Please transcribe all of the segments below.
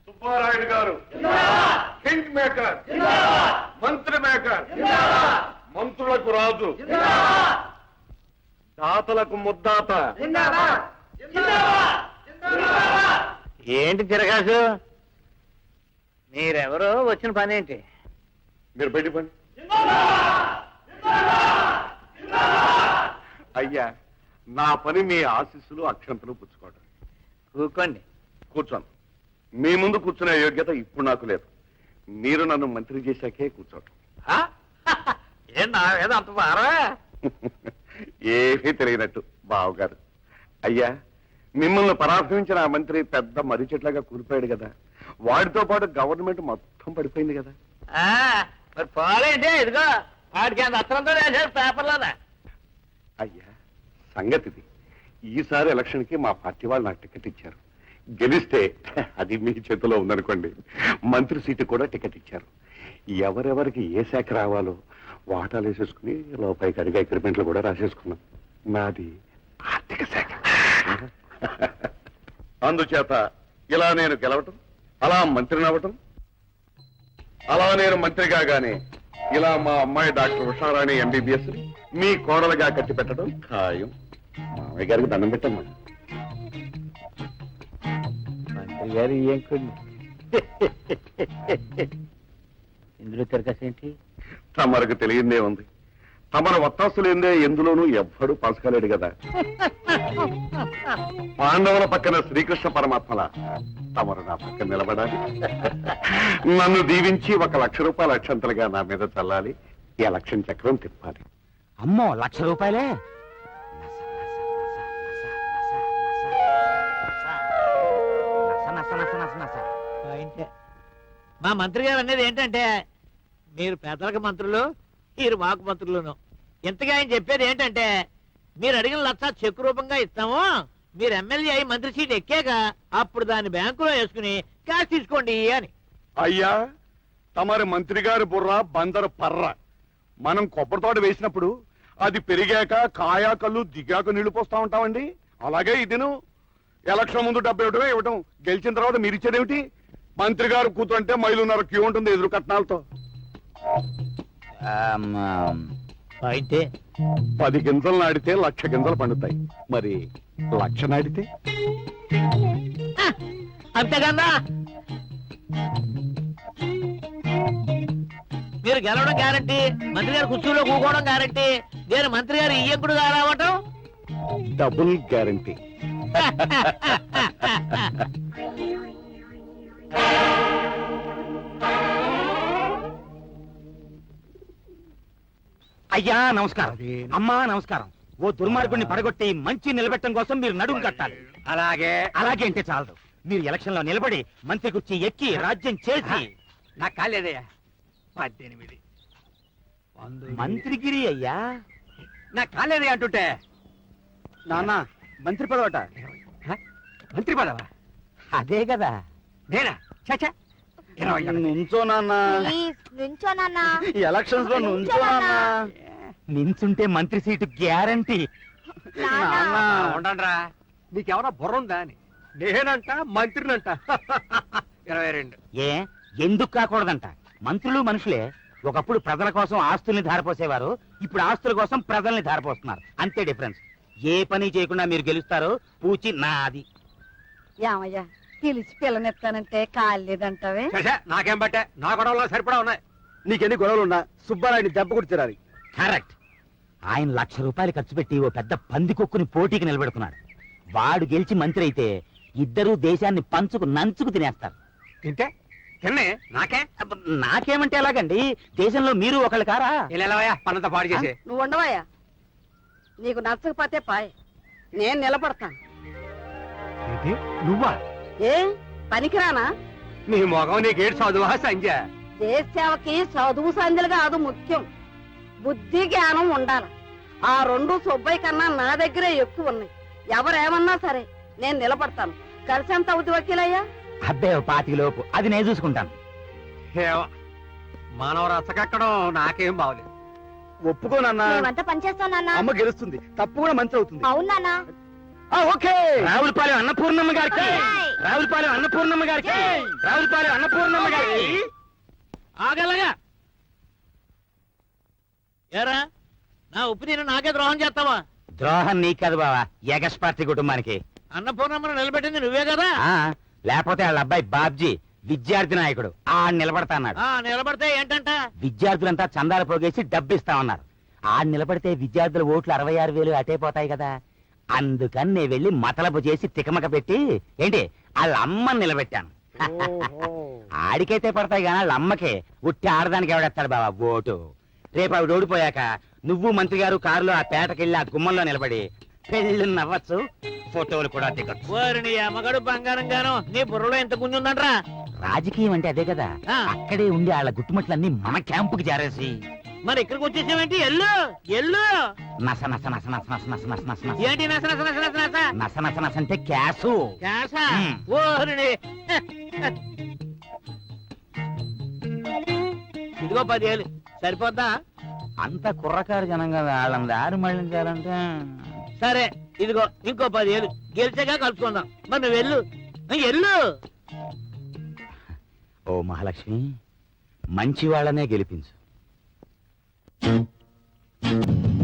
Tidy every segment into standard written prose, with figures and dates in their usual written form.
సుబ్బారాయుడు గారు king maker, మంత్రి maker, మంత్రులకు రాజు, దాతలకు ముద్దాత. ఏంటి తిరగాసు? మీరెవరో వచ్చిన పని ఏంటి? మీరు బయట పని. అయ్యా, నా పని మీ ఆశీస్సులు అక్షంతలు పుచ్చుకోవడం. కూకోండి. కూర్చోను. మీ ముందు కూర్చునే యోగ్యత ఇప్పుడు నాకు లేదు. మీరు నన్ను మంత్రి చేశాకే కూర్చోవటం. ఏం నా మీద అంత భారమే? ఏమీ తెలియనట్టు బావగారు. అయ్యా, మిమ్మల్ని పరాభవించిన ఆ మంత్రి పెద్ద మర్రి చెట్లాగా కూలిపోయాడు కదా, వాడితో పాటు గవర్నమెంట్ మొత్తం పడిపోయింది కదా. మరి పోలేంటే ఇదిగో వాడికి అంత అత్రంతో వేసారు పేపర్లోనా. అయ్యా, సంగతిది. ఈసారి ఎలక్షన్ కి మా పార్టీ వాళ్ళు నాకు టికెట్ ఇచ్చారు. గెలిస్తే అది మీ చేతిలో ఉందనుకోండి, మంత్రి సీటు కూడా టికెట్ ఇచ్చారు. ఎవరెవరికి ఏ శాఖ రావాలో వాటాలు వేసేసుకుని లోపలికి అడిగి అగ్రిమెంట్లు కూడా రాసేసుకున్నాం. నాది ఆర్థిక శాఖ. అందుచేత ఇలా నేను గెలవటం, అలా మంత్రిని అవ్వటం, అలా నేను మంత్రి కాగానే ఇలా మా అమ్మాయి డాక్టర్ ఉషారాణి ఎంబీబీఎస్ మీ కోడలుగా కట్టి పెట్టడం ఖాయం. మామయ్య గారికి దండం పెట్టమ్మా. మంత్రి గారు ఏం ఇందులో తిరగసేంటి? తమరకు తెలియందే ఉంది. తమరు వత్తాసు లేదే ఎందులోనూ ఎవ్వడూ పాసుకాలేడు కదా. పాండవుల పక్కన శ్రీకృష్ణ పరమాత్మల తమరు నా పక్కన నిలబడాలి. నన్ను దీవించి 1 లక్ష రూపాయల అక్షంతలుగా నా మీద చల్లాలి. ఈ లక్షం చక్రం తిప్పాలి. అమ్మో, 1,00,000 రూపాయలే? మా మంత్రి గారు అనేది ఏంటంటే, మీరు పేదలకు మంత్రులు, మీరు మాకు మంత్రులను. ఇంతగా ఆయన చెప్పేది ఏంటంటే, మీరు అడిగిన 1,00,000 చెక్ రూపంగా ఇస్తాము, మీరు ఎమ్మెల్యే అయి మంత్రి సీట్ ఎక్కాక అప్పుడు దాన్ని బ్యాంకులో వేసుకుని క్యాష్ తీసుకోండి అని. అయ్యా, తమరి మంత్రి గారి బుర్ర బందరు పర్ర. మనం కొబ్బరి తోట వేసినప్పుడు అది పెరిగాక కాయా కళ్ళు దిగాక నీళ్లు పోస్తా ఉంటామండి. అలాగే ఇదిను ఎలక్షన్ ముందు 70 ఇవ్వటం, గెలిచిన తర్వాత మీరు ఇచ్చేదేమిటి? మంత్రి గారు కూతుంటే మైలున్నర క్యూ ఉంటుంది ఎదురు కట్నాలతో. 10 గింజలు నాడితే 1,00,000 గింజలు పండుతాయి. మరి 1,00,000 నాడితే అంతేకన్నా. మీరు గెలవడం గ్యారంటీ, మంత్రి గారు కుర్చీలో కూకోవడం గ్యారంటీ, నేను మంత్రి గారు ఇయ్యకుడు రావటం డబుల్ గ్యారంటీ. అయ్యా నమస్కారం, అమ్మా నమస్కారం. ఓ దుర్మార్గుడిని పడగొట్టి మంచి నిలబెట్టడం కోసం మీరు నడుము కట్టాలి. అలాగే అలాగే అంటే చాలదు, మీరు ఎలక్షన్ లో నిలబడి మంత్రి కుర్చీ ఎక్కి రాజ్యం చేసి. నాకు కాలేదయ్యా. 18 మంత్రిగిరి అయ్యా, నాకు కాలేదే అంటుంటే. నాన్న మంత్రి పదవట. మంత్రి పదవా? అదే కదా. నేనా? చచ్చా, నుంచో నాన్న, ఎలక్షన్స్ లో నుంచో నాన్న. నించుంటే మంత్రి సీటు గ్యారంటీ. ఉండండిరా, నీకెవరా బుర్ర ఉందా అని. నేనంట మంత్రినంట. 22. ఏ ఎందుకు కాకూడదంట? మంత్రులు మనుషులే. ఒకప్పుడు ప్రజల కోసం ఆస్తుల్ని ధారపోసేవారు, ఇప్పుడు ఆస్తుల కోసం ప్రజల్ని ధారపోస్తున్నారు. అంతే డిఫరెన్స్. ఏ పని చేయకుండా మీరు గెలుస్తారు. పూచి నాది. ఏమయ్యా, పిలిచి పిల్లనెత్తానంటే కాలేదంటావే? నాకేం బట్టే, నా గొడవలో సరిపడా ఉన్నాయి. నీకెన్ని గొడవలున్నా సుబ్బారాయుడిని దెబ్బ కొట్టి తిరాలి. కరెక్ట్. ఆయన 1,00,000 రూపాయలు ఖర్చు పెట్టి ఓ పెద్ద పందికొక్కుని పోటీకి నిలబెడుతున్నాడు. వాడు గెలిచి మంత్రి అయితే ఇద్దరూ దేశాన్ని పంచుకు నంచుకు తినేస్తారు. తింటే తిన్నే నాకే. నాకేమంటే ఎలాగండి? దేశంలో మీరు ఒకళ్ళు కారా? పనంతా పాడు చేసి. నువ్వు ఉండవయ్యా, నీకు నచ్చకపోతే పాయ్, నేను నిలబడతాను. నువ్వా? ఏ పనికిరానా? నీ మొగం నీకేడు చదువా సంజ? దేశ సేవకి చదువు సంధ్యలు కాదు ముఖ్యం, బుద్ధి జ్ఞానం ఉండాలి. ఆ 2 సుబ్బయ్య కన్నా నా దగ్గరే ఎక్కువ ఉన్నాయి. ఎవరేమన్నా సరే నేను నిలబడతాను. కలిసి ఎంత అవుద్ది వకీలయ్యా? అబ్బే 25 లోపు, అది నేను చూసుకుంటాను. మనవ రచ్చకెక్కడం నాకేం బాగలేదు. ఒప్పుకోనన్నా. పనిచేస్తాను. అమ్మ గెలుస్తుంది, తప్పు కూడా మంచి అవుతుంది. అవునా? ఓకే రావులపాలెం అన్నపూర్ణమ్మ గారికి, రావులపాలెం అన్నపూర్ణమ్మ గారికి, రావులపాలెం అన్నపూర్ణమ్మ గారికి. ఆగలగా ఏరా, నా ఉప్పు నేను నాకే ద్రోహం చేస్తావా? ద్రోహం నీకు కాదు బావా, ఎగస్ పార్టీ కుటుంబానికి. అన్నపూర్ణమ్మను నిలబెట్టింది నువ్వే కదా. లేకపోతే వాళ్ళ అబ్బాయి బాబ్జీ విద్యార్థి నాయకుడు నిలబడతా అన్నాడు. నిలబడితే ఏంటంట? విద్యార్థులంతా చందాలు పోగేసి డబ్బిస్తామన్నారు. నిలబడితే విద్యార్థుల ఓట్లు 66,000 అటే పోతాయి కదా. అందుకని నేను వెళ్ళి మతలబు చేసి తికమక పెట్టి ఏంటి వాళ్ళ అమ్మని నిలబెట్టాను. ఆడికైతే పడతాయి కానీ వాళ్ళ అమ్మకే ఉట్టి ఆడదానికి ఎవడెత్తాడు బాబా ఓటు. రేపు ఆవిడ ఓడిపోయాక నువ్వు మంత్రి గారు కారులో ఆ పేటకెళ్ళి ఆ గుమ్మంలో నిలబడి పెళ్లి నవ్వచ్చు, ఫోటోలు కూడా దిగొచ్చు. ఓరి నీ అమ్మగడు బంగారంగాను, నీ బుర్రలో ఎంత గుంజుందంట్రా. రాజకీయం అంటే అదే కదా. అక్కడే ఉండి వాళ్ళ గుట్టుమట్లన్నీ మన క్యాంపుకి జారేసి మరి ఇక్కడికి వచ్చేసావేంటి? ఎల్లు ఎల్లు. నస నస నస నస నస నస నస నస నస ఏంటి నస నస నస నస నస? నస నస నస అంటే క్యాసు. క్యాషా? ఓరి నీ. ఇదిగో 10,000 సరిపోద్దా? అంత కుర్రకారు జనం కదా, వాళ్ళని దారి మళ్ళించాలంటే. సరే ఇదిగో ఇంకో 10,000 గెలిచాక కలుసుకుందాం. మరి నువ్వు వెళ్ళు ఎల్లు. ఓ మహాలక్ష్మి, మంచి వాళ్ళనే గెలిపించు.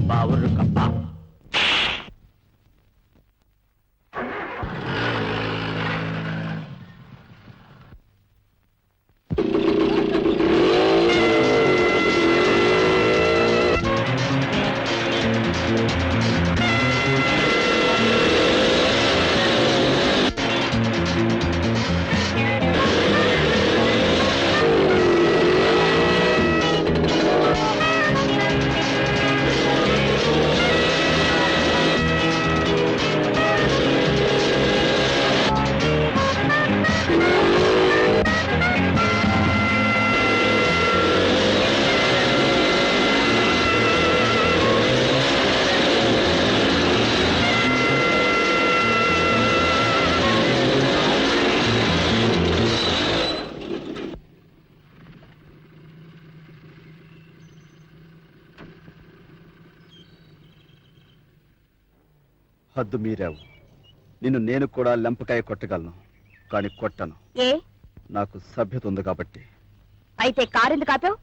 బావురు కప్ప. హద్దు మీరావు. నిన్ను నేను కూడా లెంపకాయ కొట్టగలను, కానీ కొట్టను. ఏ నాకు సభ్యత ఉంది కాబట్టి. అయితే కారెందుకు ఆపావు?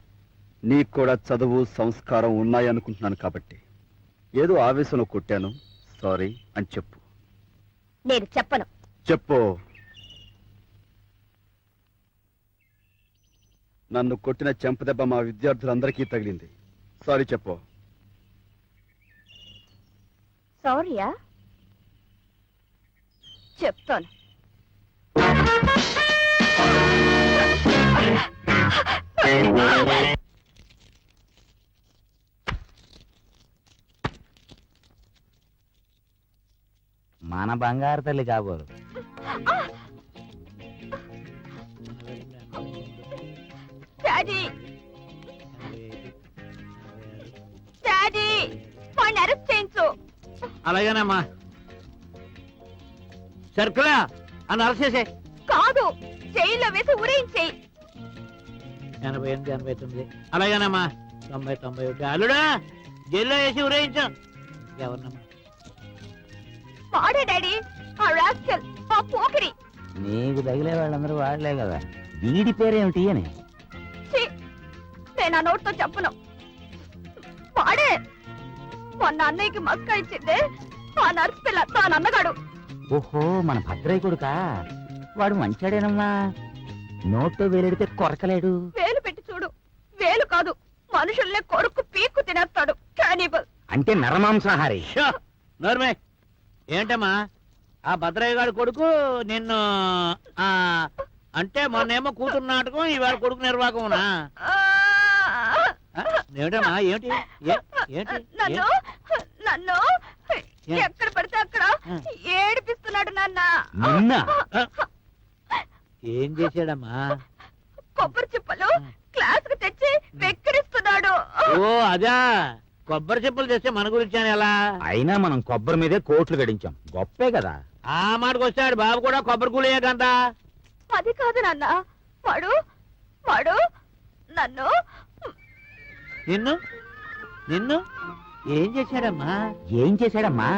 నీకు కూడా చదువు సంస్కారం ఉన్నాయనుకుంటున్నాను కాబట్టి. ఏదో ఆవేశంలో కొట్టాను, సారీ అని చెప్పు. నేను చెప్పను. చెప్పు. నన్ను కొట్టిన చెంపదెబ్బ మా విద్యార్థులందరికీ తగిలింది. సారీ చెప్పు. సారీయా? చెప్తాను. మన బంగారు తల్లి కాబోరు. డాడీ, డాడీ, వాడిని అరెస్ట్ చేయించు. అలాగేనమ్మా. సర్కులా అని అరసేసే. కాదు, జైల్లో వేసి ఉరేయించేయి. 88, 89. అలాగేనమ్మా. 90, 91. అల్లుడా జైల్లో వేసి ఉరేయించాం. ఎవరినమ్మా? వాడే డాడీ, ఆ రాస్కల్, ఆ పోకిరి. నీకు తగిలే వాళ్ళందరూ వాడలే కదా. వీడి పేరేమిటి అని? ఛీ, నేను ఆ నోట్తో చెప్పను. వాడే మొన్న అన్నయ్యకి మస్కా ఇచ్చిందే ఆ నర్స్ పిల్ల, తాను అన్నగాడు. ఓహో, మన భద్రయ్య కొడుకా? వాడు మంచాడేనమ్మా. నోట్లో వేలెడితే కొరకలేడు. వేలు పెట్టి చూడు, వేలు కాదు, మనుషుల్నే కొరుకు పీక్కు తినేస్తాడు. క్యానిబల్. అంటే నరమాంసాహారి. షో, నోర్మే. ఏంటమ్మా ఆ భద్రయ్య గారి కొడుకు నిన్ను అంటే మొన్నేమో కూతురు నాటకం, ఇవాళ కొడుకు నిర్వాహకమునా? ఏమిటమ్మా? ఏమిటి ఏంటి? నన్ను నన్ను ఎక్కడ పడితే అక్కడ ఏడిపిస్తున్నాడు నాన్న. నిన్న ఏం చేశాడమ్మా? కొబ్బరి చిప్పలు క్లాస్ కు తెచ్చి వెక్కిరిస్తున్నాడు. ఓ అదా, కొబ్బరి చెప్పులు తెస్తే మన గురించి అని ఎలా? అయినా మనం కొబ్బరి మీదే కోట్లు గడించాం, గొప్పే కదా. ఆ మాటకు వస్తాడు బాబు కూడా కొబ్బరి కూలయ్యే కదా. అది కాదు నాన్న, వాడు వాడు నన్ను నిన్ను నిన్ను ఏం చేశాడమ్మా? ఏం చేశాడమ్మా?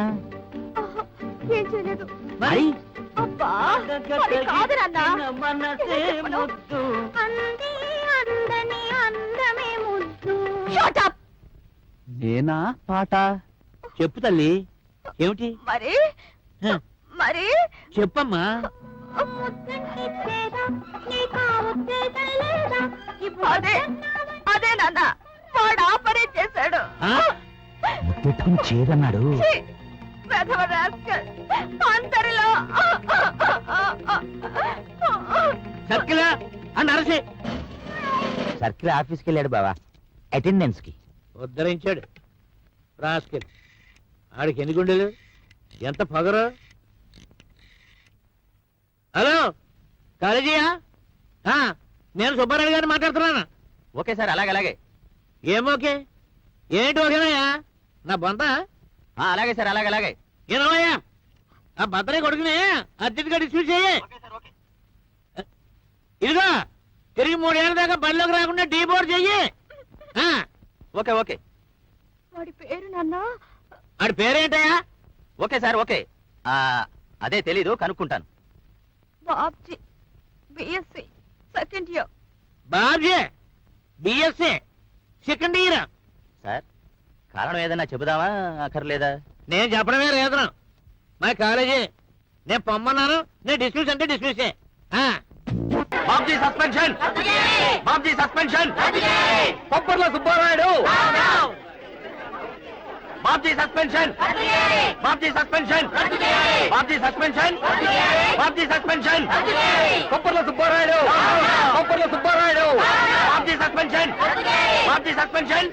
ఏం చేయలేదు మరి అబ్బా అది కాదు నాన్న అంది అందని అందమే ముద్దు Shut up! నేనా పాట చెప్పు తల్లి ఏమిటి మరి హ, మరి చెప్పమ్మా అదే అదే నాన్న వాడు ఆపరేట్ చేశాడు ఆ? ముద్దెట్టుకుని చేదన్నాడు ఛీ! వెధవ rascal. అందరిలో సర్కిల్ అని అరసి సర్కిల్ ఆఫీస్కి వెళ్ళాడు బావా అటెండెన్స్ కి ఉద్ధరించాడు రాస్కెల్. ఆడికి ఎన్ని గుండెలు, ఎంత పొగరు. హలో కాలేజీయా? నేను సుబ్బారావు గారిని మాట్లాడుతున్నాను. ఓకే సార్ అలాగే అలాగే ఏమోకే ఏంటి ఓకేనయ్యా? నా బొంత అలాగే సార్ అలాగే అలాగే ఏనవయ్యా? ఆ భద్రయ్య కొడుకుని అర్జెంట్గా డిస్మిస్ చెయ్యి. ఇదిగో తిరిగి 3 ఏళ్ళ దాకా బడిలోకి రాకుండా డీబోర్డ్ చెయ్యి. ఓకే ఓకే వాడి పేరు నాన్న ఆడి పేరేంటయ్యా? ఓకే సార్ ఓకే అదే తెలీదు కనుక్కుంటాను Babji BSc second year Babji BSc second year. Sir కారణం ఏదైనా చెబుదామా అక్కర్లేదా నేను చెప్పడమే రేతనం. మా కాలేజీ నేను పొమ్మన్నాను, నేను డిస్మిస్ అంటే dismiss. Babji suspension Babji suspension Kopparla Subbarayudu Babji suspension Babji suspension Babji suspension Babji suspension Kopparla Subbarayudu Kopparla Subbarayudu Babji suspension Babji suspension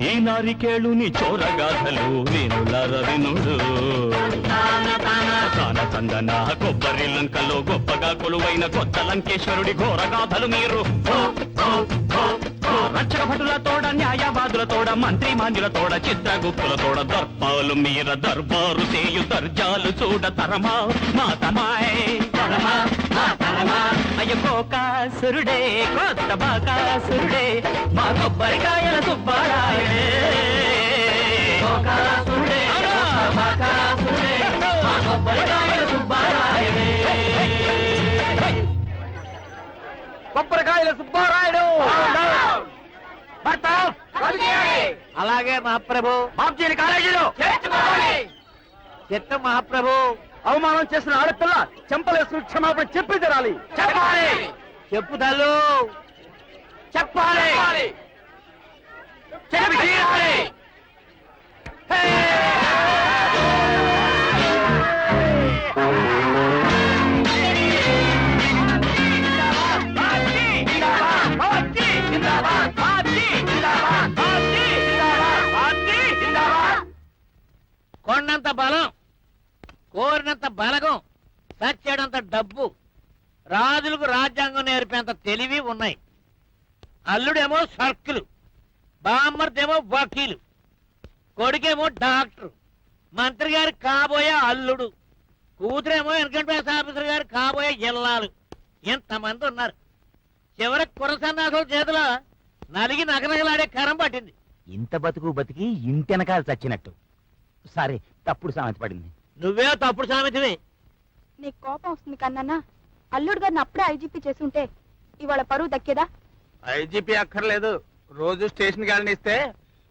ఈ నారికేళుని చోరగాథలు వేణులార వినుడు తాన చందన కొబ్బరి లంకలో గొప్పగా కొలువైన కొత్త లంకేశ్వరుడి ఘోరగాథలు మీరు రక్షక భటుల తోడ న్యాయవాదుల తోడ మంత్రి మాంజుల తోడ చిత్రగుప్తుల తోడ దర్పాలు మీర దర్బారు చేయు దర్జాలు చూడ తరమా మా తమాయ్ అయ్య కోకాసురుడే కొత్త బాకాసురుడే మా కొబ్బరికాయల సుబ్బారాయుడే కోకాసురుడే బాకాసురుడే మా కొబ్బరికాయల సుబ్బారాయుడే కొబ్బరికాయల సుబ్బారాయుడు అలాగే మహాప్రభు. బాబ్జీని కాలేజీలో చిత్త మహాప్రభు. అవమానం చేసిన ఆడపిల్ల చెంపలేసుకుని క్షమాపణ చెప్పి తీరాలి చెప్పాలి చెప్పు తల్లు. చెప్పాలి చెప్పి తీరాలి కొండంత బలం, కోరినంత బలగం, సచ్చేడంత డబ్బు, రాజులకు రాజ్యాంగం నేర్పేంత తెలివి ఉన్నాయి. అల్లుడేమో సర్కిల్, బామ్మర్దేమో వకీలు, కొడుకేమో డాక్టర్, మంత్రి గారి కాబోయే అల్లుడు, కూతురేమో ఇన్కమ్ ట్యాక్స్ ఆఫీసర్ గారు కాబోయే ఇల్లాలు. ఎంతమంది ఉన్నారు. చివరికి కురసన్నాసుల చేతిలో నలిగి నగనగలాడే కరం పట్టింది. ఇంత బతుకు బతికి ఇంటెనకాల చచ్చినట్టు సరే తప్పుడు సామెత పడింది నువ్వే తప్పుడు సామెతవి. నీకు కోపం వస్తుంది కన్నా అల్లుడు గారిని అప్పుడే ఐజీపీ చేసి ఉంటే ఇవాళ పరువు దక్కేదా? ఐజీపీ అక్కర్లేదు, రోజు స్టేషన్ గారిని ఇస్తే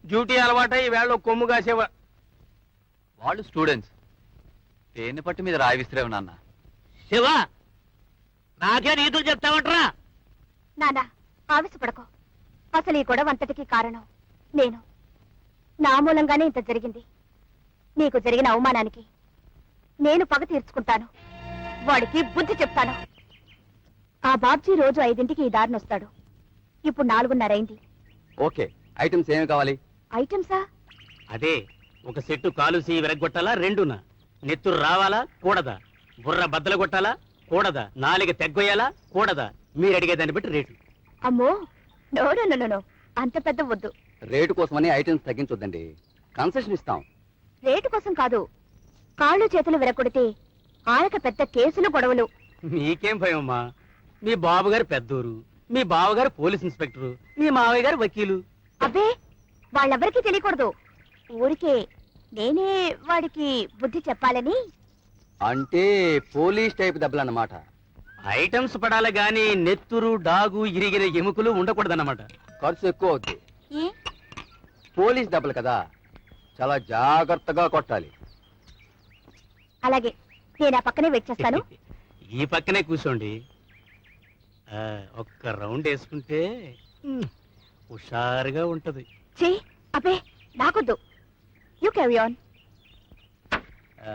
డ్యూటీ అలవాటై ఈవేళ కొమ్ము కాసేవా. వాళ్ళు స్టూడెంట్స్ దేన్ని పట్టి మీద రాయివిస్తలేవు నాన్న శివ, నాకే నీతులు చెప్తామంటరా? నానా ఆవేశపడకో. అసలు ఈ గొడవ అంతటికి కారణం నేను. నా మూలంగానే ఇంత జరిగింది. నీకు జరిగిన అవమానానికి నేను పగ తీర్చుకుంటాను. వాడికి బుద్ధి చెప్తాను. ఆ బాబ్జీ రోజు 5ంటికి ఈ దారిని వస్తాడు. ఇప్పుడు 4:30 అయింది. ఓకే ఐటమ్స్ ఏమి కావాలి ఐటమ్సా? అదే ఒక సెట్టు కాలుసి విరగొట్టాలా, రెండునా నెత్తురు రావాలా కూడదా, బుర్ర బద్దలు కొట్టాలా కూడదా, నాలుగు తెగ్గొయ్యాలా కూడదా, మీరు అడిగేదాన్ని బట్టి రేటు. అమ్మో నో నో నో నో, అంత పెద్ద వద్దు. రేటు కోసమని ఐటమ్స్ తగ్గించొద్దండి, కన్సెషన్ ఇస్తాం. రేటు కోసం కాదు, కాళ్ళు చేతులు విరగొడితే ఆయనక పెద్ద కేసులు గొడవలు. మీకేం భయం అమ్మా? మీ బాబుగారు పెద్దూరు, మీ బావగారు పోలీస్ ఇన్స్పెక్టరు, మీ మావయ్య గారు వకీలు. అబ్బే వాళ్ళెవరికీ తెలియకూడదు. ఊరికే నేనే వాడికి బుద్ధి చెప్పాలని. అంటే పోలీస్ టైప్ దెబ్బలన్నమాట. ఐటమ్స్ పడాలి గాని నెత్తురు డాగు ఇరిగిన ఎముకలు ఉండకూడదన్నమాట. ఖర్చు ఎక్కువ అవుద్ది. ఏ పోలీస్ దెబ్బలు కదా, చాలా జాగ్రత్తగా కొట్టాలి. అలాగే నేను ఆ పక్కనే వెయిట్ చేస్తాను. ఈ పక్కనే కూర్చోండి. ఒక్క రౌండ్ వేసుకుంటే హుషారుగా ఉంటది. చే అబ్బే నాకొద్దు. You carry on. ఆ,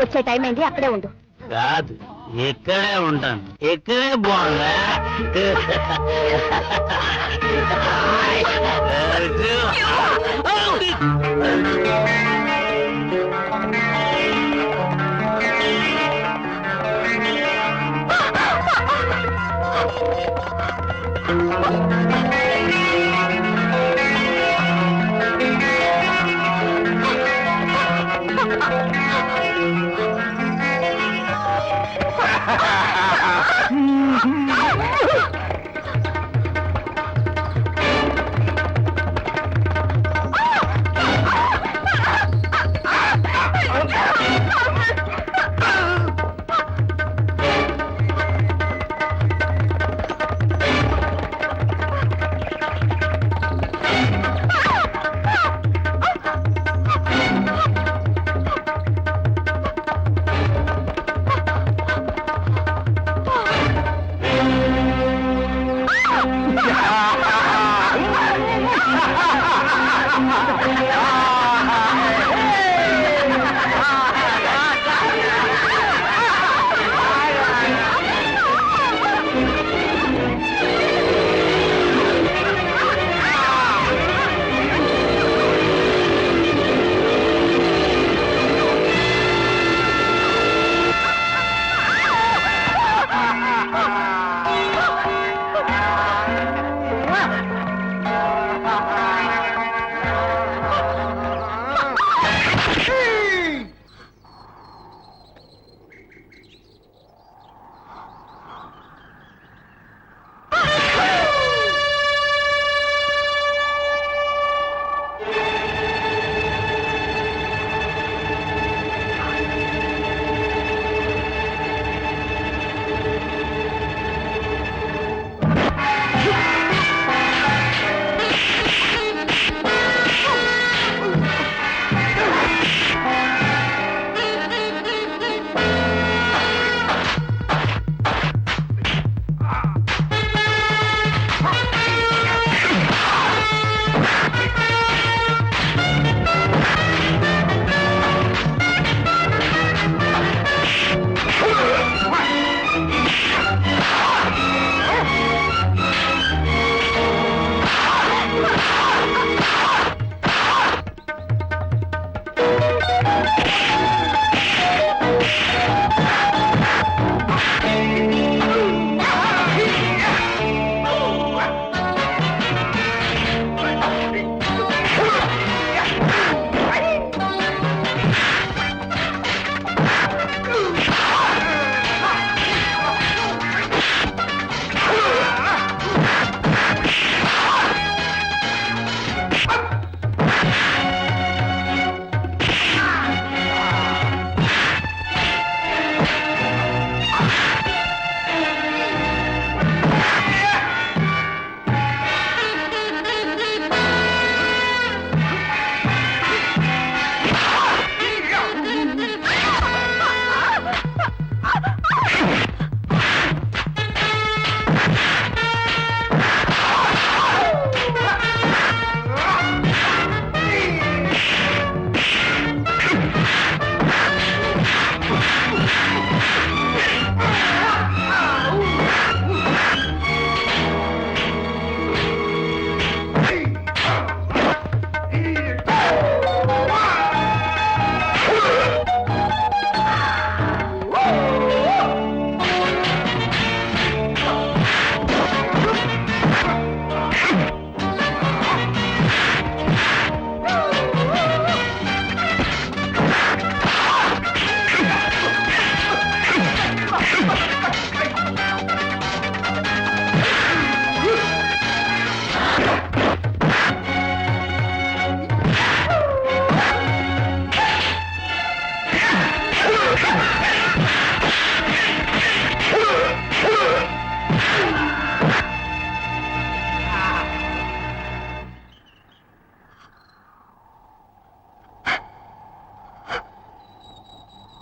వచ్చే టైం అయింది, అక్కడే ఉండు. కాదు, ఇక్కడే ఉంటాను. ఇక్కడే బాగుందా?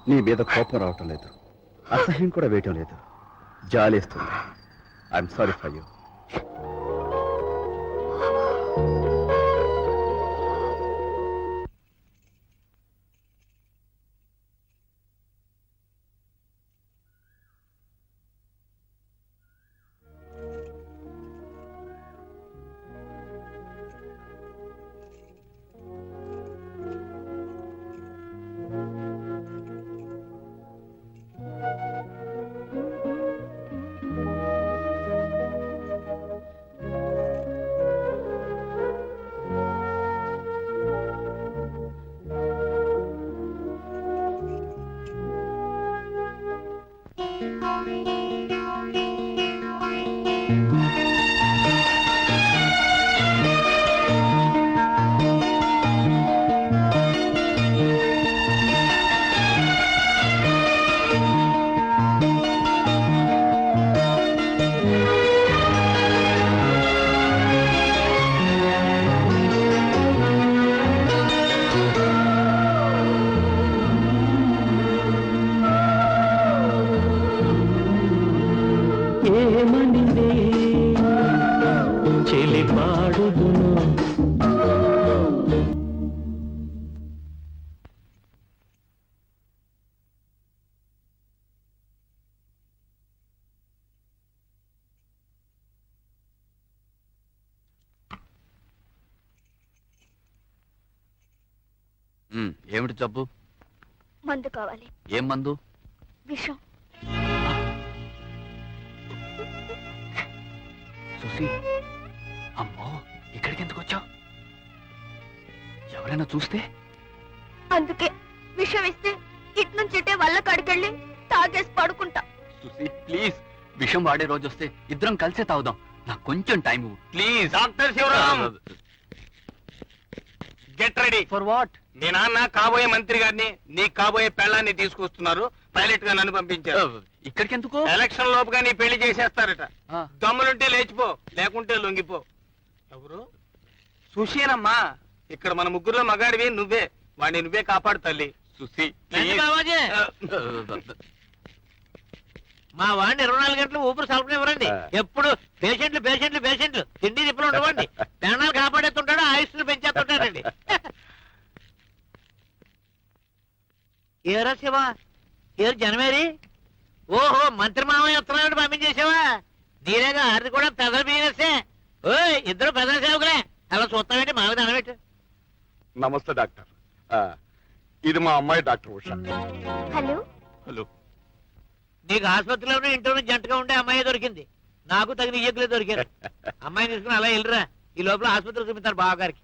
నీ మీద కోపం రావటం లేదు, అసహ్యం కూడా వేయటం లేదు, జాలేస్తుంది. I'm sorry for you. ఏమిటి జబ్బు? మందు కావాలి. ఏం మందు? విషం. సుశీ, అమ్మో, ఇక్కడికి ఎందుకు వచ్చావు? ఎవరైనా చూస్తే? అందుకే విషం ఇస్తే ఇటు నుంచి ఇటే వల్ల కడికెళ్ళి తాగేసి పడుకుంటా. సుశీ ప్లీజ్, విషం వాడే రోజు వస్తే ఇద్దరం కలిసే తాగుదాం. నాకు కొంచెం టైం ఇవ్వు please. Doctor Shivaram, get ready. For what? మీ నాన్న కాబోయే మంత్రి గారిని, నీ కాబోయే పెళ్ళాన్ని తీసుకొస్తున్నారు. పైలట్ గా నన్ను పంపించారు. ఇక్కడికి ఎందుకు? ఎలక్షన్ లోపుగా నీ పెళ్లి చేసేస్తారట. ఆ. దమ్ములుంటే లేచిపో, లేకుంటే లొంగిపో. ఎవరు? సుశీనమ్మా. ఇక్కడ మన ముగ్గురులో మగాడివి నువ్వే. వాడిని నువ్వే కాపాడు తల్లి. సుశీ రండి బాబాజీ. మా వాడిని 24 గంటలు ఊపిరి సలపనివ్వరండి. ఎప్పుడు పేషెంట్లు పేషెంట్లు పేషెంట్లు, తిండి తిప్పులు ఉండవండి. ప్రాణాలు కాపాడేస్తుంటాడు, ఆయుష్లు పెంచేస్తుంటాడండి. ఏరా శివ, ఏరు జనమేరి? ఓహో, మంత్రి మామయ్య ఉత్తరాలు పంపించేసావా? నీరేగా అది కూడా పెద్ద బిజినెస్. ఓయ్, ఇద్దరు పెద్ద సేవకులే. అలా చూస్తావేంటి? మాకు దండబెట్టు. నమస్తే డాక్టర్. ఇది మా అమ్మాయి డాక్టర్ ఉషా. హలో. హలో. నీకు ఆసుపత్రిలోనూ ఇంట్లోనూ జంటగా ఉండే అమ్మాయి దొరికింది. నాకు తగిన ఇయ్యకులే దొరికారు. అమ్మాయిని తీసుకుని అలా వెళ్ళరా. ఈ లోపల ఆసుపత్రికి చూపిస్తారు బావగారికి.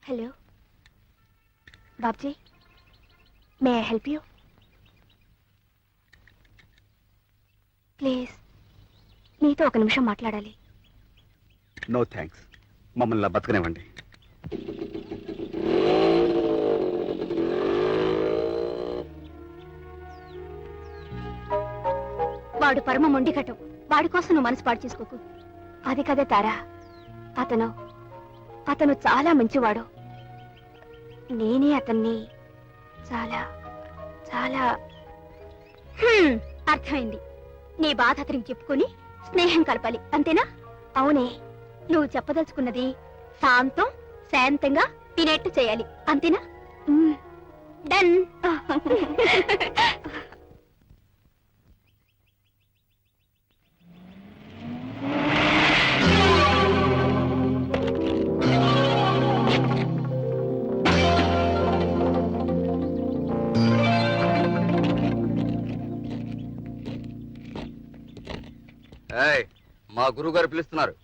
Hello Babji, may I help you? Please, నీతో ఒక నిమిషం మాట్లాడాలి. నో థ్యాంక్స్, మమ్మల్ని బతకనివ్వండి. వాడు పరమ మొండికటం. వాడి కోసం నువ్వు మనసు పాడు చేసుకోకు. అది కదే తారా, అతను చాలా మంచివాడు. నేనే అతన్ని చాలా చాలా అర్థమైంది. నీ బాధ అతనికి చెప్పుకొని స్నేహం కలపాలి, అంతేనా? అవునే, నువ్వు చెప్పదలుచుకున్నది శాంతం శాంతంగా తినేట్టు చేయాలి, అంతేనా? డన్. మా గురువు గారు పిలుస్తున్నారు.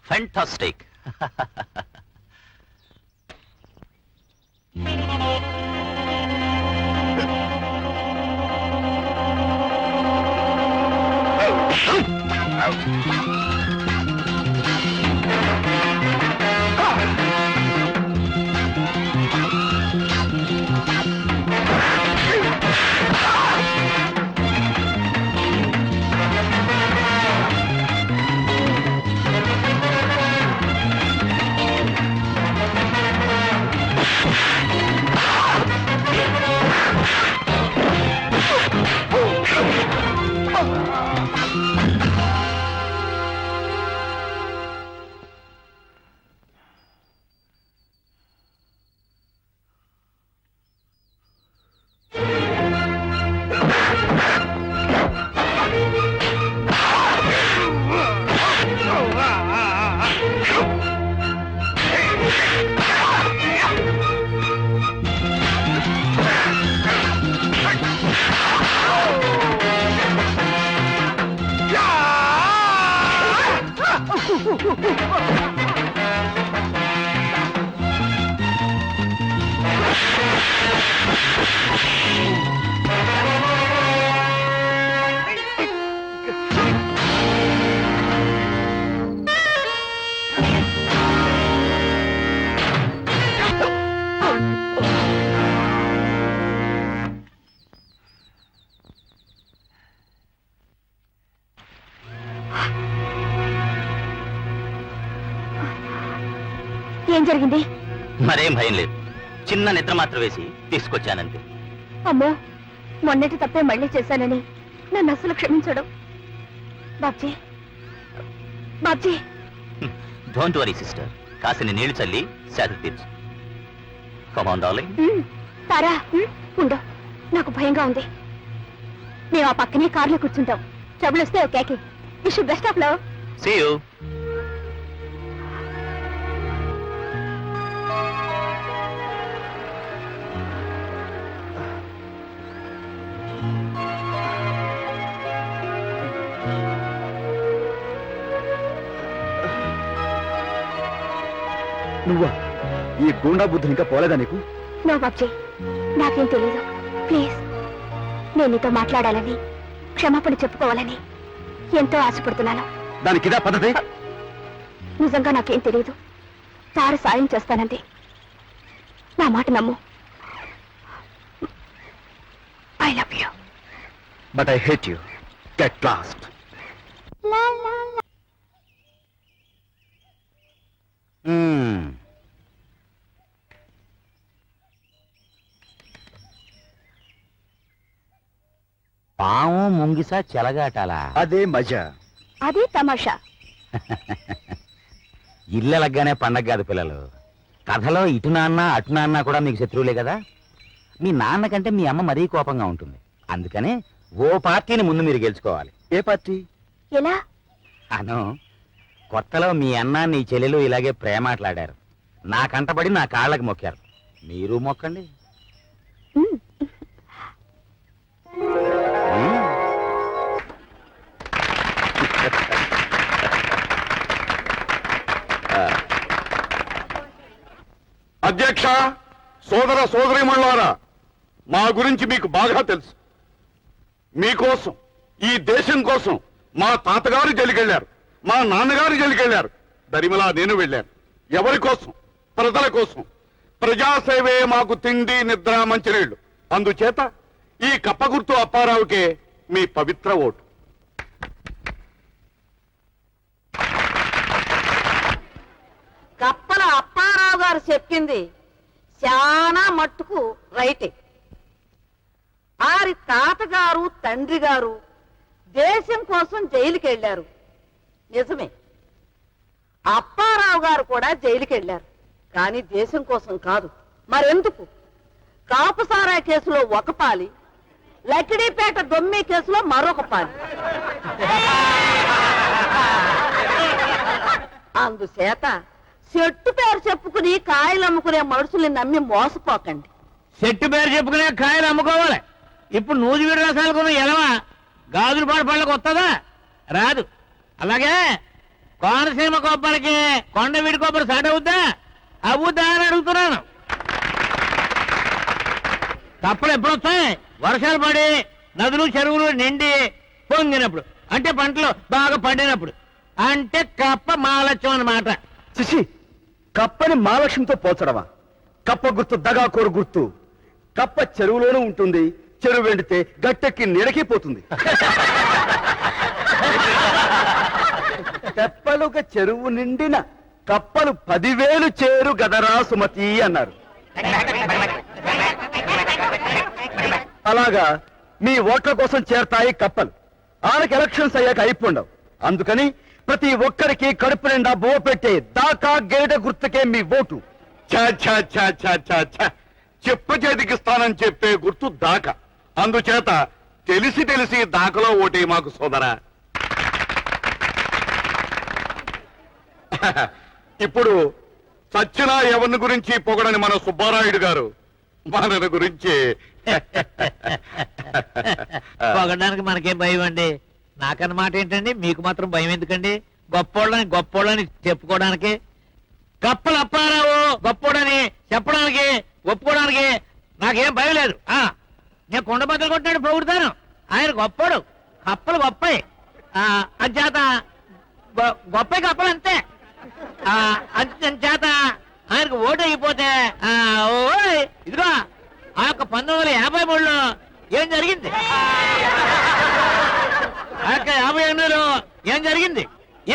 Fantastic. ఏం జరిగింది? మరేం భయం లేదు, చిన్న నిద్ర మాత్రం వేసి తీసుకొచ్చానంతే. అమ్మో, మొన్నటి తప్పే మళ్ళీ చేశానని నన్ను అసలు క్షమించడం. Babji, Babji. Don't worry sister, కాసిన నీళ్లు చల్లి శాంతి తీర్చు. Come on darling. తారా, ఉండు, నాకు భయంగా ఉంది. మేము ఆ పక్కనే కార్లో కూర్చుంటాం. ట్రబుల్ వస్తే okay. Wish best of love. See you. నువ్వా? ఈ గూండా బుద్ధి ఇంకా పోలేదా నీకు? నో బాబ్జీ, నాకేం తెలీదు. ప్లీజ్, నేను నీతో మాట్లాడాలని, క్షమాపణ చెప్పుకోవాలని ఎంతో ఆశపడుతున్నాను. దానికి ఇదా పద్ధతి? నిజంగా నాకేం తెలియదు. తార సాయం చేస్తానంది. నా మాట నమ్ము. I love you. But I hate you. Get lost. పాము ముంగిసా చెలగాటాలా? అదే మజా. అదే తమాషా. ఇల్లెలగ్గానే పండగ కాదు పిల్లలు. కథలో ఇటు నాన్న అటు నాన్న కూడా మీకు శత్రువులే కదా. మీ నాన్న కంటే మీ అమ్మ మరీ కోపంగా ఉంటుంది. అందుకనే ఓ పార్టీని ముందు మీరు గెలుచుకోవాలి. ఏ పార్టీ? ఎలా? అను, కొత్తలో మీ అన్న నీ చెల్లెలు ఇలాగే ప్రేమాట్లాడారు. నా కంటపడి నా కాళ్ళకి మొక్కారు. మీరు మొక్కండి. మ్, అధ్యక్ష, సోదర సోదరీమణులారా, మా గురించి మీకు బాగా తెలుసు. మీకోసం, ఈ దేశం కోసం మా తాతగారు జైలుకెళ్లారు, మా నాన్నగారు జైలుకెళ్లారు, దరిమలా నేను వెళ్ళాను. ఎవరి కోసం? ప్రజల కోసం. ప్రజాసేవే మాకు తిండి, నిద్ర, మంచినీళ్లు. అందుచేత ఈ కప్పగుర్తు అప్పారావుకే మీ పవిత్ర ఓటు. కప్పల అప్పారావు గారు చెప్పింది చాలా మట్టుకు రైటే. ఆరి తాతగారు తండ్రి గారు దేశం కోసం జైలుకి వెళ్ళారు, నిజమే. అప్పారావు గారు కూడా జైలుకి వెళ్ళారు, కానీ దేశం కోసం కాదు. మరెందుకు? కాపుసారా కేసులో ఒక పాలి, లకిడీపేట దొమ్మి కేసులో మరొక పాలి. అందుచేత చెట్టు పేరు చెప్పుకుని కాయలు అమ్ముకునే మనుషుల్ని నమ్మి మోసపోకండి. చెట్టు పేరు చెప్పుకునే కాయలు అమ్ముకోవాలి. ఇప్పుడు నూజివీడు రసాలు కొన్న ఎలవా గాజులు పాడు పళ్ళకు వస్తుందా? రాదు. అలాగే కోనసీమ కొబ్బరికి కొండవీడి కొబ్బరి సాట అవుద్దా? అవుద్దా అని అడుగుతున్నాను. తప్పలు ఎప్పుడు వస్తాయి? వర్షాలు పడి నదులు చెరువులు నిండి పొంగినప్పుడు, అంటే పంటలు బాగా పండినప్పుడు, అంటే కప్ప మాలత్యం అన్నమాట. చిచి, కప్పని మహాలక్ష్మితో పోల్చడమా? కప్ప గుర్తు దగాకోరు గుర్తు. కప్ప చెరువులోనే ఉంటుంది, చెరువు వెండితే గట్టెక్కి నీడకి పోతుంది. తెప్పలుగా చెరువు నిండిన కప్పలు 10,000 చేరు గదరా సుమతి అన్నారు. అలాగా మీ ఓట్ల కోసం చేరతాయి కప్పలు. ఆనకి ఎలక్షన్స్ అయ్యాక అయిపోండవు. అందుకని ప్రతి ఒక్కరికి కడుపు నిండా బువ్వ పెట్టే దాకా గేట గుర్తుకే మీ ఓటు. చెప్ప చేతికిస్తానని చెప్పే గుర్తు దాకా. అందుచేత తెలిసి తెలిసి దాకలో ఓటే మాకు సోదరా. ఇప్పుడు సచ్చిన ఎవరిని గురించి పొగడని మన సుబ్బారాయుడు గారు మన గురించి పొగడానికి మనకేం భయం అండి? నాకన్న మాట ఏంటండి, మీకు మాత్రం భయం ఎందుకండి? గొప్పోళ్ళని చెప్పుకోవడానికి. కప్పలు అప్పారావు గొప్పోడని చెప్పడానికి, ఒప్పుకోవడానికి నాకేం భయం లేదు. నేను కొండ బద్దలు కొట్టాడు పొగుడుతాను. ఆయన గొప్పోడు, కప్పలు గొప్పయి. అంచేత గొప్పయి కప్పలు అంతే. అంచేత ఆయనకు ఓటు అయిపోతే ఇదిగో ఆ యొక్క 1953లో ఏం జరిగింది, ఆ యొక్క 58లో ఏం జరిగింది,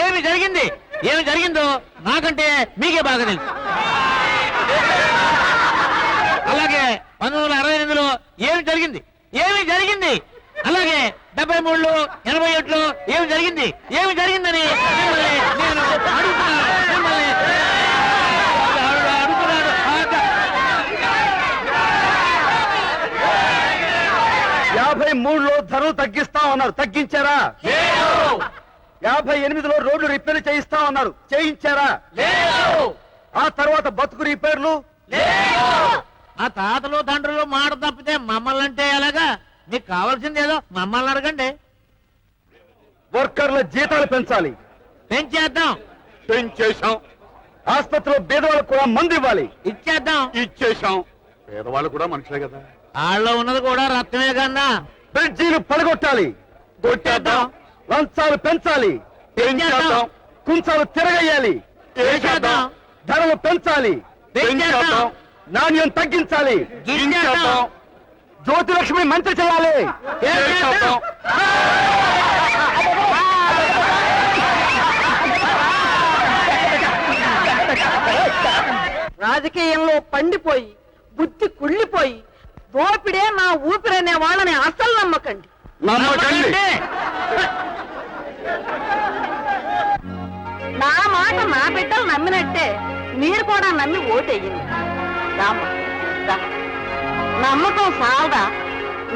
ఏమి జరిగిందో నాకంటే మీకే బాగా తెలుసు. అలాగే 1968లో ఏమి జరిగింది, అలాగే 73లో 87లో ఏమి జరిగిందని నేను అడుగుతున్నాను. 53లో ధరలు తగ్గిస్తామన్నారు, తగ్గించారా? 58లో రోడ్లు రిపేర్ చేయిస్తామన్నారు, చేయించారా? ఆ తర్వాత బతుకు రిపేర్లు. ఆ తాతలు తండ్రులు మాట తప్పితే మమ్మల్ని అంటే ఎలాగా? మీకు కావాల్సింది ఏదో మమ్మల్ని అడగండి. వర్కర్ల జీతాలు పెంచాలి. పెంచేశాం. ఆసుపత్రిలో పేదవాళ్ళకు కూడా మందు ఇవ్వాలి. ఇచ్చేద్దాం. పేదవాళ్ళు కూడా మనుషులే కదా. వాళ్ళలో ఉన్నది కూడా రక్తమే కన్నా. బ్రిడ్జీలు పడగొట్టాలి. కొట్టేద్దాం. లంచాలు పెంచాలి. పెంచేద్దాం. కుంచాలు తిరగేయాలి. చేసేద్దాం. ధరలు పెంచాలి. పెంచేద్దాం. నాణ్యం తగ్గించాలి. గింజేద్దాం. జ్యోతిలక్ష్మి మంత్రి చేయాలి. చేసేద్దాం. రాజకీయంలో పండిపోయి బుద్ధి కుళ్ళిపోయి దోపిడే నా ఊపిరనే వాళ్ళని అసలు నమ్మకండి. నా మాట నా బిడ్డలు నమ్మినట్టే మీరు కూడా నమ్మి ఓటేయండి. నమ్మకం సాల్దా?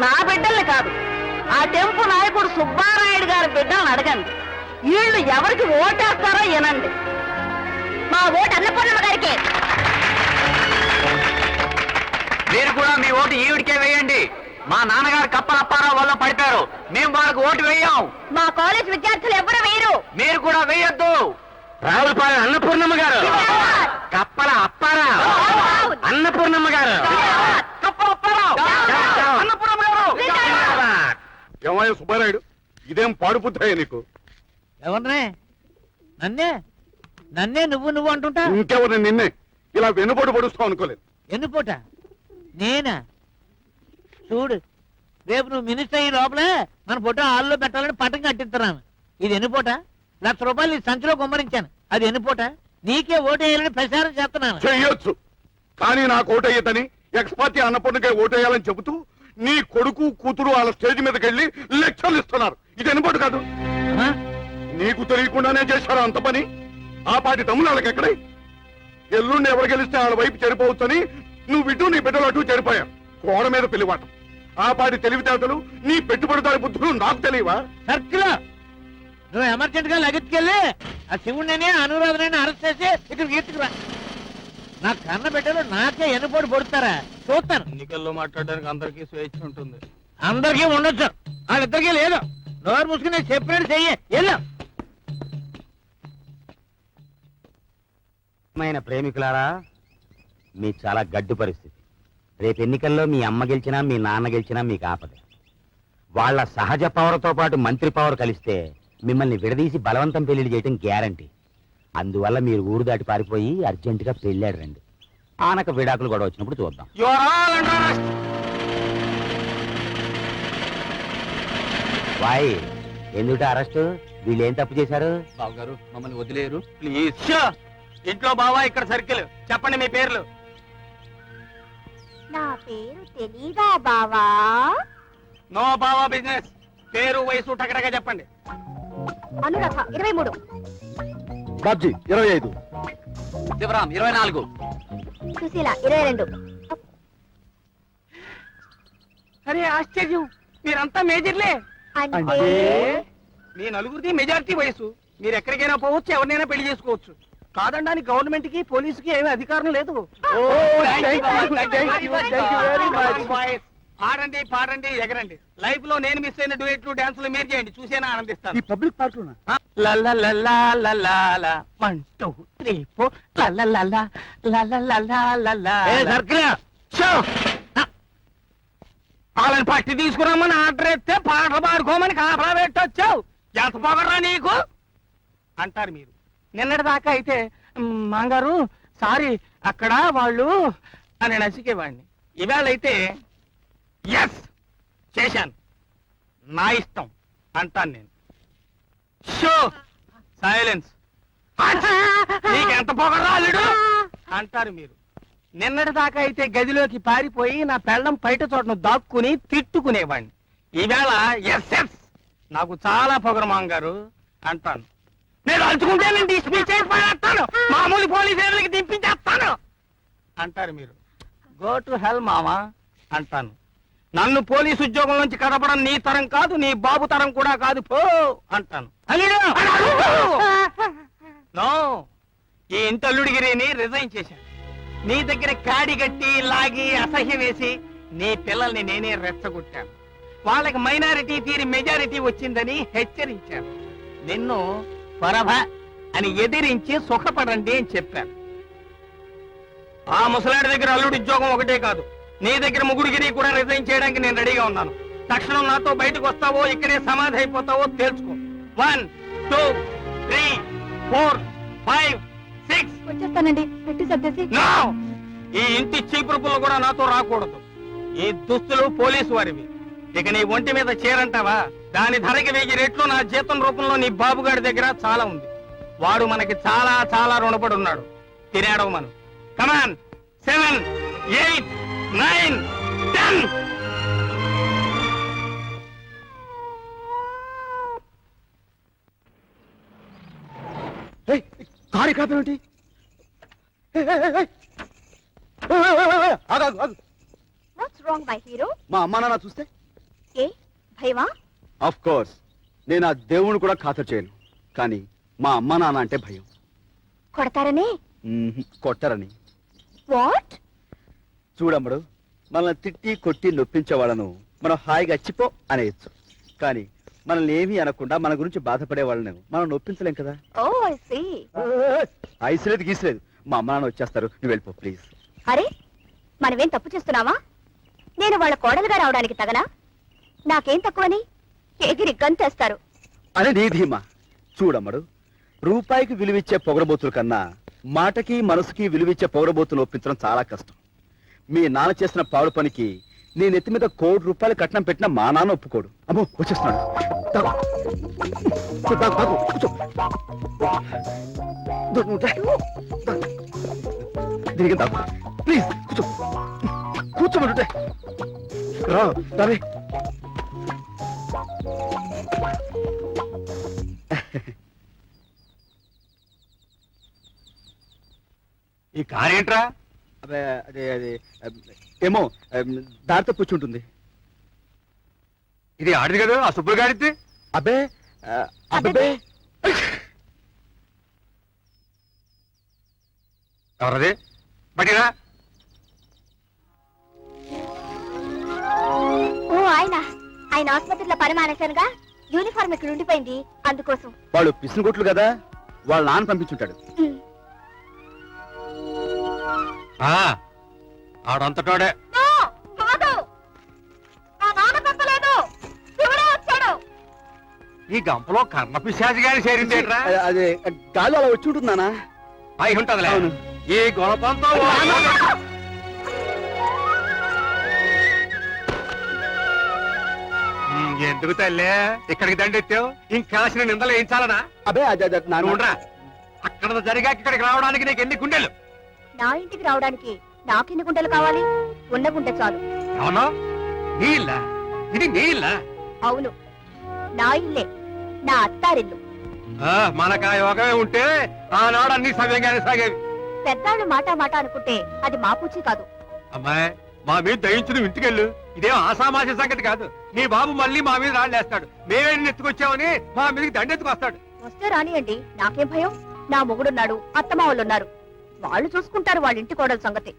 నా బిడ్డల్ని కాదు, ఆ టెంపు నాయకుడు సుబ్బారాయుడు గారి బిడ్డలను అడగండి. వీళ్ళు ఎవరికి ఓటేస్తారో వినండి. మా ఓటు అన్నపూర్ణమ్మ గారికి. మీరు కూడా మీ ఓటు ఈవిడికే వేయండి. మా నాన్నగారు కప్పల అప్పారావు వల్ల పడిపోయారు, మేము వాళ్ళకి ఓటు వేయం. మా కాలేజ్ విద్యార్థులు ఎవరు వేయరు. మీరు కూడా వేయొద్దు. రావులపాలెం అన్నపూర్ణమ్మ గారు, కప్పల అప్పారావు. అన్నపూర్ణమ్మ గారు ఏమయ్య సుబ్బారాయుడు, ఇదేం పాడుపుద్దాయ నీకు? ఎవరినే? నన్నే నన్నే నువ్వు అంటుంటా. ఇంకెవరిని నిన్నే ఇలా వెనుబడి పడుస్తావు అనుకోలేదు. ఎన్నుపోట నేనా? చూడు, రేపు నువ్వు మినిస్టర్ అయ్యి లోపలే మన ఫోటో హాల్లో పెట్టాలని పట్టం కట్టిస్తున్నాను. ఇది ఎన్నుపోట? 1,00,000 రూపాయలు ఈ సంచిలో కుమ్మరించాను. అది ఎన్నుపోట? నీకే ఓటు వేయాలని ప్రచారం చేస్తున్నాను. చెయ్యొచ్చు, కానీ నాకు ఓటయ్యదని ఎక్స్పార్టీ అన్నపూర్ణకే ఓటేయాలని చెబుతూ నీ కొడుకు కూతురు వాళ్ళ స్టేజ్ మీదకి వెళ్ళి లెక్చర్లు ఇస్తున్నారు. ఇది ఎన్నుపోటు కాదు. ఆ? నీకు తెలియకుండానే చేశారు అంత పని. ఆ పాటి తమ్ముడు వాళ్ళకి ఎక్కడే? ఎల్లుండి ఎవరు గెలిస్తే వాళ్ళ వైపు చెడిపోవచ్చని నువ్వు ఇటు నీ బిడ్డలు అటు చెడిపోయావు. గోడ మీద పెళ్లివాటం. ఆ పాటి తెలివితేటలు నీ పెట్టుబడిదారి బుద్ధులు నాకు తెలియవా? సర్కిల్ నువ్వు ఎమర్జెంట్ గా లగెత్తుకెళ్ళి ఆ శివుడిని అనురాధనని అరెస్ట్ చేసి ఇక్కడ గీర్చుకురా. నా కన్న బిడ్డలు నాకే ఎన్నుపోటు పొడుతారా చూస్తాను. ఎన్నికల్లో మాట్లాడడానికి అందరికీ స్వేచ్ఛ ఉంటుంది. అందరికీ ఉండొచ్చు, వాళ్ళిద్దరికీ లేదు. నోరు మూసుకుని చెప్పినట్టు చెయ్యి. వెళ్ళు. ప్రేమికులారా, మీ చాలా గడ్డు పరిస్థితి. రేపు ఎన్నికల్లో మీ అమ్మ గెలిచినా మీ నాన్న గెలిచినా మీకు ఆపద. వాళ్ళ సహజ పవర్తో పాటు మంత్రి పవర్ కలిస్తే మిమ్మల్ని విడదీసి బలవంతం పెళ్లి చేయటం గ్యారంటీ. అందువల్ల మీరు ఊరు దాటి పారిపోయి అర్జెంటుగా పెళ్ళాడు రండి. ఆనక విడాకులు కూడా వచ్చినప్పుడు చూద్దాం. వాయ్, ఎందుకు అరెస్ట్? వీళ్ళు ఏం తప్పు చేశారు? బాబు గారు మమ్మల్ని వదిలేరు ప్లీజ్. ఇంట్లో బావా, ఇక్కడ సర్కిల్. చెప్పండి మీ పేర్లు. నా పేరు తెలీదా బావా? నో బావా బిజినెస్. పేరు వయసు టకటగా చెప్పండి. అనురాధ 23. బాబ్జీ 25. శివరాం 24. సుశీల 22. అరే ఆశ్చర్యం, మీరంతా మేజర్లే. అంటే మీ నలుగురిది మెజారిటీ వయసు. మీరు ఎక్కడికైనా పోవచ్చు, ఎవరినైనా పెళ్లి చేసుకోవచ్చు. కాదండానికి గవర్నమెంట్ కి పోలీసుకి ఏమీ అధికారం లేదు. ఆడండి, పాడండి, ఎగరండి. లైఫ్ లో నేను మిస్ అయిన డ్యూయెట్లు, డాన్సులు మీరు చేయండి, చూసేనా ఆనందిస్తాను. ఈ పబ్లిక్ పార్క్ లోనా? ఏ సర్కిల్ వాళ్ళని పట్టి తీసుకురామని ఆర్డర్ ఎత్తే పాటలు పాడుకోమని కాపలా పెట్టొచ్చావు. ఎంత పొగరా నీకు అంటారు మీరు. నిన్నటి దాకా అయితే మాంగారు సారీ అక్కడ వాళ్ళు అని నసికేవాడిని. ఇవాళ అయితే ఎస్ చేశాను, నా ఇష్టం అంటాను నేను. Show silence. నీకెంత పొగరాలుడు అంటారు మీరు. నిన్నటి దాకా అయితే గదిలోకి పారిపోయి నా పెళ్ళం బయట చోటను దాక్కుని తిట్టుకునేవాడిని. ఈవేళ ఎస్ ఎస్ నాకు చాలా పొగరు మాంగారు అంటాను. నేను అలుచుకుంటే నేను డిస్మిస్ చేసి పడేస్తాను, మామూలు పోలీసులకి దింపించేస్తాను అంటారు మీరు. గో టు హెల్ మామా అంటాను. నన్ను పోలీసు ఉద్యోగం నుంచి కదపడం నీ తరం కాదు, నీ బాబు తరం కూడా కాదు, పో అంటాను. నో, ఈ ఇంటల్లుడిగిరిని రిజైన్ చేశాను. నీ దగ్గర కాడి గట్టి లాగి అసహ్యం వేసి నీ పిల్లల్ని నేనే రెచ్చగొట్టాను. వాళ్ళకి మైనారిటీ తీరి మెజారిటీ వచ్చిందని హెచ్చరించాను. నిన్ను పరభ అని ఎదిరించి సుఖపడండి అని చెప్పాను. ఆ ముసలాడి దగ్గర అల్లుడి ఉద్యోగం ఒకటే కాదు, నీ దగ్గర ముగుడిగిరి కూడా రిజైన్ చేయడానికి నేను రెడీగా ఉన్నాను. తక్షణం నాతో బయటకు వస్తావో ఇక్కడే సమాధి అయిపోతావో తెలుసుకో. 1 2 3 4 5 6. వచ్చేస్తానండి, పెట్టి సర్దేసి. నో, ఈ ఇంటి చీపురు పుల్ల కూడా నాతో రాకూడదు. ఈ దుస్తులు పోలీసు వారివి. ఇక నీ ఒంటి మీద చీరంటావా, దాని ధరకి 1000 రెట్లు నా జీతం రూపంలో నీ బాబుగాడి దగ్గర చాలా ఉంది. వాడు మనకి చాలా చాలా రుణపడి ఉన్నాడు. తినేడవమను. కమాన్. 7 8 9 10. కారు ఇక్కడ ఆపేమిటి? ఆగు, ఆగు, ఆగు. What's wrong my hero? మా అమ్మా నాన్న చూస్తే? ఏ భయమా? ఆఫ్ కోర్స్, నేను ఆ దేవుని కూడా ఖాతరు చేయను, కానీ మా అమ్మా నాన్న అంటే భయం. కొడతారని? కొట్టరని. వాట్? చూడమ్మడు, మనల్ని తిట్టి కొట్టి నొప్పించే వాళ్ళను మనం హాయిగా చిపో అనేయచ్చు, కానీ మనల్ని ఏమీ అనకుండా మన గురించి బాధపడే వాళ్ళను మనం నొప్పించలేం కదా. ఓ ఐ సీ. ఐసలేదు గీసలేదు, మా అమ్మ నాన్న వచ్చేస్తారు, నువ్వు వెళ్ళిపో ప్లీజ్. అరే మనమేం తప్పు చేస్తున్నావా? నేను వాళ్ళ కోడలుగా రావడానికి తగనా? నాకేం తక్కువని ఎగిరి గంతేస్తారు. అని నీ ధీమా. చూడమ్మడు, రూపాయికి విలువిచ్చే పొగరబోతుల కన్నా మాటకి మనసుకి విలువిచ్చే పొగరబోతులు ఒప్పించడం చాలా కష్టం. మీ నాన్న చేసిన పాడు పనికి నీ నెత్తి మీద ₹1,00,00,000 కట్నం పెట్టినా మా నాన్న ఒప్పుకోడు. అమ్మో వచ్చేస్తున్నాడు. తాగు. తాగు, తాగు, కూర్చో. దీనికి తాగు. ప్లీజ్ కూర్చో. కూర్చోమంటుంటే రా రావే. ఈ కారు ఏంట్రా? అదే అదే అదే ఏమో దారితో కూర్చుంటుంది. ఇది ఆడిది కదా, ఆ సుబ్బులు గాడిది. అబ్బే అబ్బే ఎవరది? బట్టిరా. ఓ ఆయన ఆసుపత్రిలో పని మానేశానుగా, యూనిఫామ్ ఇక్కడ ఉండిపోయింది, అందుకోసం. వాళ్ళు పిసినగొట్లు కదా, వాళ్ళ నాన్న పంపించుంటాడు. ఆడంతటోడే. ఈ గంపలో కర్ణ పిశాచి గారి చేరిందేట్రా? అదే గాలి అలా వచ్చి ఉంటుంది నాన్న. అయి ఉంటదిలే. అవును. ఈ గొడపంతో ఎందుకు తల్లే ఇక్కడికి దండెత్తావు? ఇంకాసిన నిందలు వేయించాలనా? అబ్బే అదే అదే నాన్న. ఉండరా, అక్కడ జరిగాక ఇక్కడికి రావడానికి నీకు ఎన్ని గుండెలు? నా ఇంటికి రావడానికి నాకెన్ని గుంటలు కావాలి? ఉన్న గుంటె చాలు. అవును, నీ ఇల్లా? ఇది నీ ఇల్లా? అవును, నా ఇల్లే, నా అత్తారిల్లు. మనకు ఆ యోగమే ఉంటే ఆనాడు అన్ని సమయంగానే సాగేవి. పెద్దాళ్ళు మాట మాట అనుకుంటే అది మా పూచి కాదు. అమ్మాయి, మా మీద దయించు, నువ్వు ఇంటికెళ్ళు. ఇదేం ఆసామాస సంగతి కాదు. నీ బాబు మళ్ళీ మా మీద రాళ్ళేస్తాడు. మేమే ఎత్తుకొచ్చామని మా మీదకి దండెత్తుకొస్తాడు. వస్తే రానియండి, నాకేం భయం. నా మొగుడున్నాడు, అత్తమావులున్నారు, వాళ్ళు చూసుకుంటారు వాళ్ళ ఇంటి కోడల సంగతి.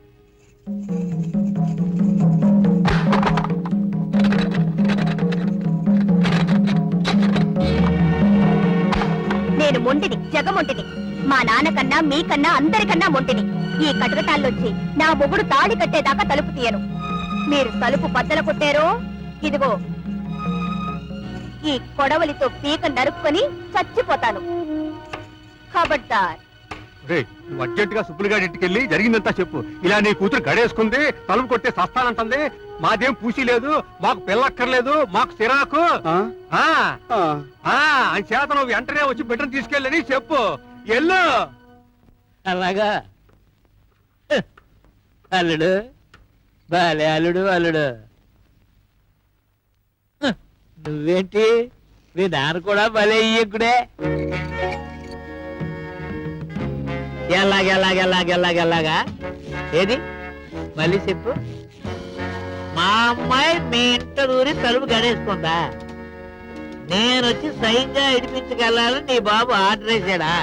నేను మొంటిని, జగమొంటిని. మా నాన్నకన్నా మీకన్నా అందరికన్నా మొంటిని. ఈ కటకటాల్లోంచి నా మొగుడు తాళి కట్టేదాకా తలుపు తీయను. మీరు తలుపు బద్దలు కొట్టారో, ఇదిగో ఈ కొడవలితో పీక నరుక్కొని చచ్చిపోతాను. ఖబర్దార్. నువ్వు అర్జెంట్ గా సుబ్బులుగాడి ఇంటికి వెళ్ళి జరిగిందంతా చెప్పు. ఇలా నీ కూతురు గడేసుకుంది, తలుపు కొట్టే సస్తానంటుంది, మాదేం పూసి లేదు, మాకు పిల్లక్కర్లేదు, మాకు సిరాకు అని చేత నువ్వు వెంటనే వచ్చి బిడ్డను తీసుకెళ్ళని చెప్పు. ఎల్లు. అలాగా అల్లుడు, బాలే అల్లుడు. అల్లుడు నువ్వేంటి, మీ నాన్న కూడా భలే ఇయ్యకుడే. ఎలాగెలాగా ఏది మళ్ళీ చెప్పు. మా అమ్మాయి మీ ఇంట దూరి తలుపు గడేసుకుందా? నేను వచ్చి సైన్గా ఇడిపించగలని నీ బాబు ఆర్డర్ వేసాడా?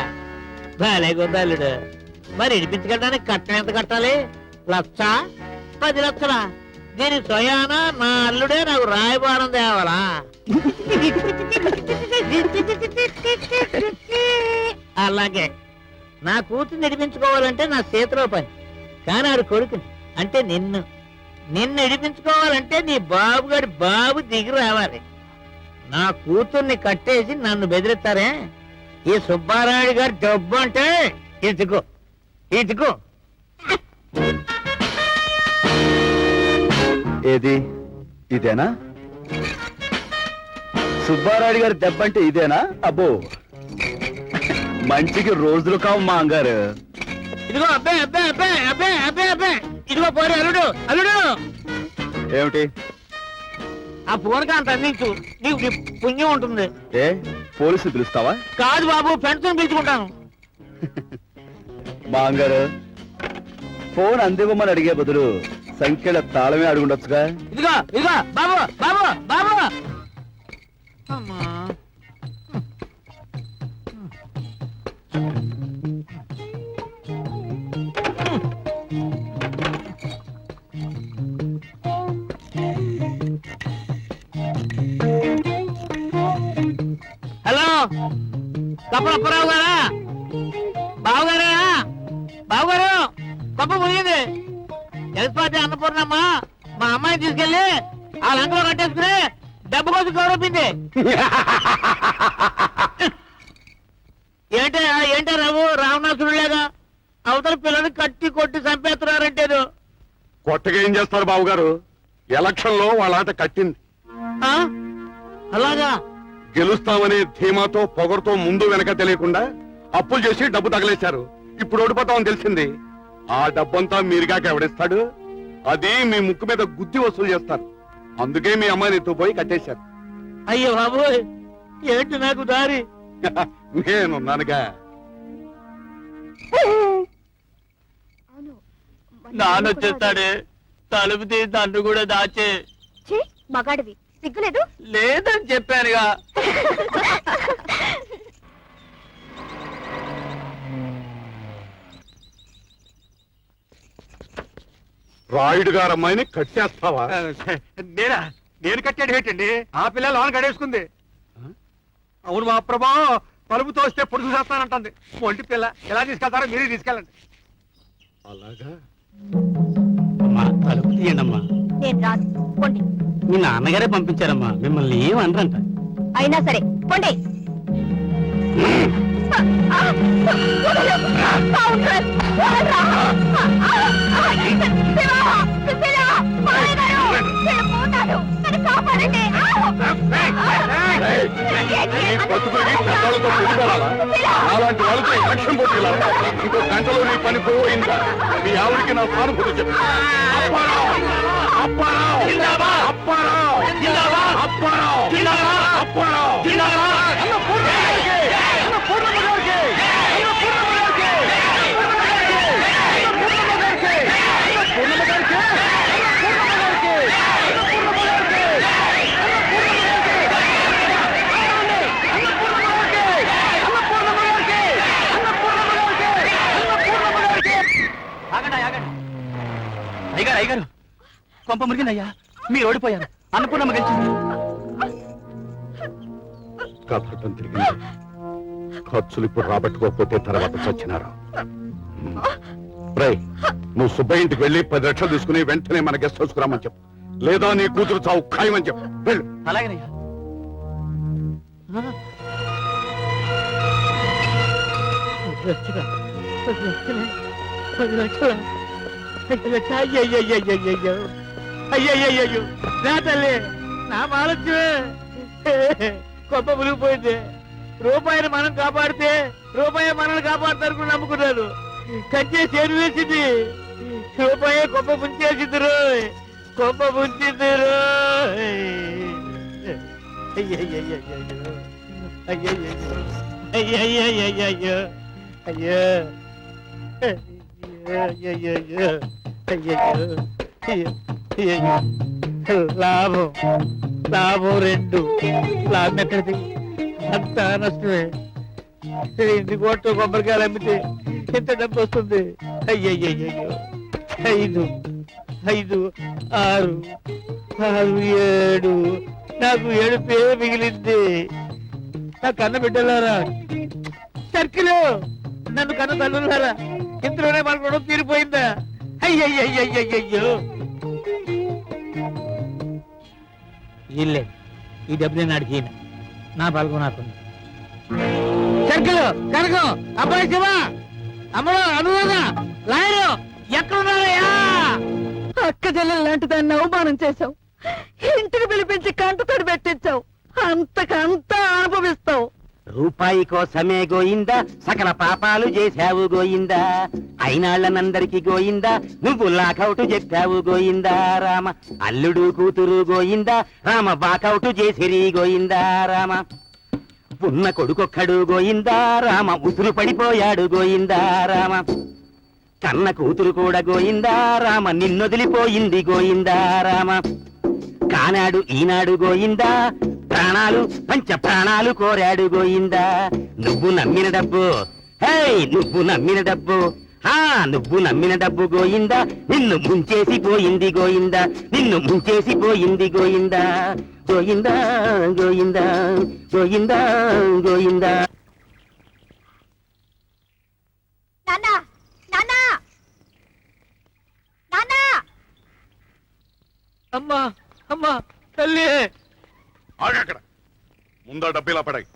భలే గొందల్లుడు. మరి ఇడిపించగలడానికి కట్టం ఎంత కట్టాలి? 1,00,000, 10 లక్షలా? దీనికి స్వయాన నా అల్లుడే నాకు రాయబారం తేవాలా? అలాగే నా కూతురు నడిపించుకోవాలంటే నా చేతిలో పని, కానీ ఆడు కొడుకుని అంటే నిన్ను నడిపించుకోవాలంటే నీ బాబు గారి బాబు దిగి రావాలి. నా కూతుర్ని కట్టేసి నన్ను బెదిరిస్తారే? ఈ సుబ్బారాయుడు గారి డబ్బు అంటే ఇటుకో. ఏది ఇదేనా? సుబ్బారాయుడు గారి దెబ్బ అంటే ఇదేనా? అబ్బో, మంచికి రోజులు కావు మా అంగారు. ఇదిగో అబ్బే ఇదిగో పోరే అల్లుడు. ఏమిటి? ఆ పూరక అంత అందించు, నీకు పుణ్యం ఉంటుంది. ఏ పోలీసులు పిలుస్తావా? కాదు బాబు, ఫ్రెండ్స్ పిలుచుకుంటాను. మా అంగారు, ఫోన్ అందివ్వమని అడిగే బదులు సంఖ్యల తాళమే అడుగుండొచ్చుగా. ఇదిగో బాబు. అమ్మా, హలో, కప్పలప్పారావు గారా? బావగారు, కొంప మునిగింది. జగత్పాటి అన్నపూర్ణమ్మ మా అమ్మాయిని తీసుకెళ్లి ఆ లంకలో కట్టేసుకుని డబ్బు కోసం గౌరవింది. ఏంటో రావు రావణాసుడు లేదా అవతల పిల్లల్ని కట్టి కొట్టి చంపేస్తున్నారంటేను. కొత్తగా ఏం చేస్తారు బాబు గారు? ఎలక్షన్ లో వాళ్ళ ఆట కట్టింది. ఆ? అలాగా? గెలుస్తామనే ధీమాతో పొగరుతో ముందు వెనక తెలియకుండా అప్పులు చేసి డబ్బు తగలేశారు. ఇప్పుడు ఓడిపోతామని తెలిసింది. ఆ డబ్బంతా మీరుగాక ఎవడిస్తాడు? అది మీ ముక్కు మీద గుద్ది వసూలు చేస్తారు. అందుకే మీ అమ్మాయిని ఎత్తుపోయి కట్టేశారు. అయ్యో బాబోయ్, ఏంటి నాకు దారి? నేనున్నానుగా. అవును నానొచ్చేస్తాడే, తలుపు తీసి నన్ను కూడా దాచే. ఛీ, మగాడివి సిగ్గులేదు. లేదని చెప్పానుగా. రాయుడు గారు అమ్మాయిని కట్టేస్తావా? నేనా? నేను కట్టాడు ఏంటండి? ఆ పిల్ల లోన్ గడేసుకుంది. అవును మా ప్రభా, పలుపు తోస్తే పొడుసు చేస్తానంటుంది. ఒంటి పిల్ల ఎలా తీసుకెళ్తారో మీరే తీసుకెళ్ళండి. అలాగా? అమ్మా తలుపు తీయండమ్మా. నేను రాను, పొండి. మీ నాన్నగారే పంపించారమ్మా, మిమ్మల్ని ఏం అనరంట. అయినా సరే పొండి. అలాంటి వాళ్ళతో ఎలక్షన్ పోటీలా? ఇంకో గంటలో నీ పని పోయిందా? మీ ఆవిడికి నా సానుభూతి చెప్పు. అప్పారావు! అప్పారావు! అప్పారావు! అప్పారావు! అప్పారావు! అన్నపూర్ణమ్మ గారికి! అన్నపూర్ణమ్మ గారికి! అన్నపూర్ణమ్మ గారికి! అన్నపూర్ణమ్మ గారికి! అన్నపూర్ణమ్మ గారికి! అయ్యగారు అయ్యగారు, కొంప మురిగిందయ్యా, మీరు ఓడిపోయారు. అన్నపూర్ణమ్మ గెలిచింది. కథటం తిరిగింది. ఖర్చులు ఇప్పుడు రాబట్టుకోకపోతే తర్వాత చచ్చినారు. నువ్వు సుబ్బయ్య ఇంటికి వెళ్ళి 10 లక్షలు తీసుకుని వెంటనే మన గెస్ట్ హౌస్ రామని చెప్పు. లేదా నీ కూతురు చావు ఖాయమని చెప్పు. వెళ్ళు. అలాగేనయ్యా. అయ్యయ్యో నా తల్లి, నా మాలచ్యమే గొప్ప మునిగిపోయింది. రూపాయిని మనం కాపాడితే రూపాయి మనల్ని కాపాడతారు నమ్ముకున్నాను. కంచే చేరు వేసింది. రూపాయి గొప్ప ముంచేసింది రోయ్, గొప్ప ముంచింది రోయ్. అయ్యయ్యో అయ్యయ్యో అయ్యయ్యో అయ్యో అయ్యయ్యో అయ్యయ్యో. లాభం లాభం 2. లాభం ఎక్కడిది? అంతా నష్టమే. 8 కోట్ల కొబ్బరికాయలు అమ్మితే ఎంత డబ్బు వస్తుంది? అయ్యయ్యో. 5 5 6 6 7. నాకు 7 పేరు మిగిలింది. నా కన్న బిడ్డలారా, సర్కిల్ నన్ను కన్న తల్లులారా, ఇందులోనే మన రుణం తీరిపోయిందా? అయ్యయ్యో. ఇల్లే ఈ డబ్బు నేను అడిగిన నా బలగం నాకుంది. సర్కిల్ కనకం, అబ్బాయి శివ, అమ్మలో అనురాధ, లాయరు ఎక్కడున్నారయ్యా? అక్క చెల్లెలు లాంటి దాన్ని అవమానం చేశావు. ఇంటికి పిలిపించి కంటతడి పెట్టించావు. అంతకంతా అనుభవిస్తావు. రూపాయి కోసమే గోయిందా, సకల పాపాలు చేశావు గోయిందా. అయినాళ్ళనందరికి గోయిందా, నువ్వు లాకౌట్ చెప్పావు గోయిందా. రామ అల్లుడు కూతురు గోయిందా, రామ వాకౌట్ చేసిరి గోయిందా. రామ ఉన్న కొడుకొక్కడు గోయిందా, రామ ఉసురు పడిపోయాడు గోయిందా. రామ కన్న కూతురు కూడా గోయిందా, రామ నిన్నొదిలిపోయింది గోయిందా. రామ కానాడు ఈనాడు గోయిందా, ప్రాణాలు పంచ ప్రాణాలు కోరాడు గోయిందా. నువ్వు నమ్మిన డబ్బు, హే నువ్వు నమ్మిన డబ్బు, నువ్వు నమ్మిన డబ్బు గోయిందా, నిన్ను ముంచేసి పోయింది గోయిందా. నిన్ను ముంచేసి పోయింది గోయిందా. గోయిందా గోయిందా గోయిందా గోయిందా. నాన్నా నాన్నా నాన్నా అమ్మా అమ్మా తల్లి. ఆగక్కడ ముందా డబ్బిలా పడాయి.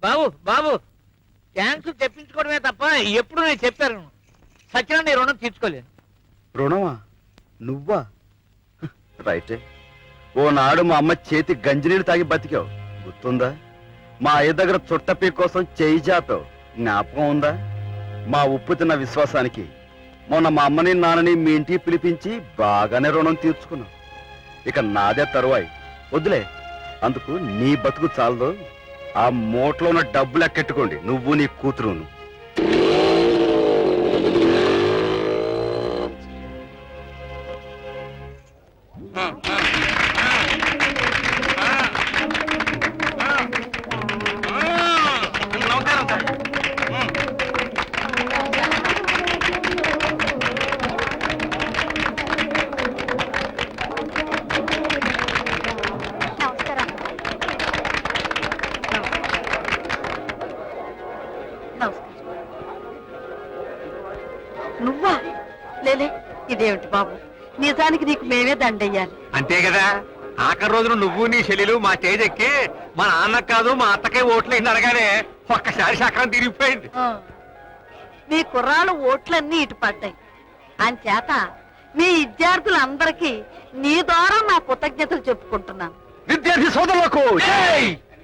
బాబు బాబు థ్యాంక్స్ తెప్పించుకోవడమే తప్ప ఎప్పుడు నేను చెప్పాను సత్యన నీ రుణం తీర్చుకోలేను. రుణమా? నువ్వా? రైటే. ఓనాడు మా అమ్మ చేతి గంజినీళ్ళు తాగి బతికావు, గుర్తుందా? మా అయ్య దగ్గర చుట్టపీ కోసం చేయి జాపావు, జ్ఞాపకం ఉందా? మా ఉప్పు తిన్న విశ్వాసానికి మొన్న మా అమ్మని నాన్నని మీ ఇంటికి పిలిపించి బాగానే రుణం తీర్చుకున్నావు. ఇక నాదే తరువాయి. వద్దులే, అందుకు నీ బతుకు చాలదు. ఆ మూటలో ఉన్న డబ్బులు ఎక్కెట్టుకోండి, నువ్వు నీ కూతురును. నువ్వా? లేలే, ఇదేమిటి బాబు, నిజానికి నీకు మేమే దండయ్యాలి. అంతే కదా, ఆఖరి రోజున నువ్వు నీ చెల్లెలు మా స్టేజ్ ఎక్కి మా నాన్న కాదు మా అత్తకే ఓట్లు అయింది అనగానే ఒక్కసారి చక్రం తిరిగిపోయింది. మీ కుర్రాళ్ళు ఓట్లన్నీ ఇటు పడ్డాయి. అంచేత మీ విద్యార్థులందరికీ నీ ద్వారా నా కృతజ్ఞతలు చెప్పుకుంటున్నాను. విద్యార్థి సోదరులకు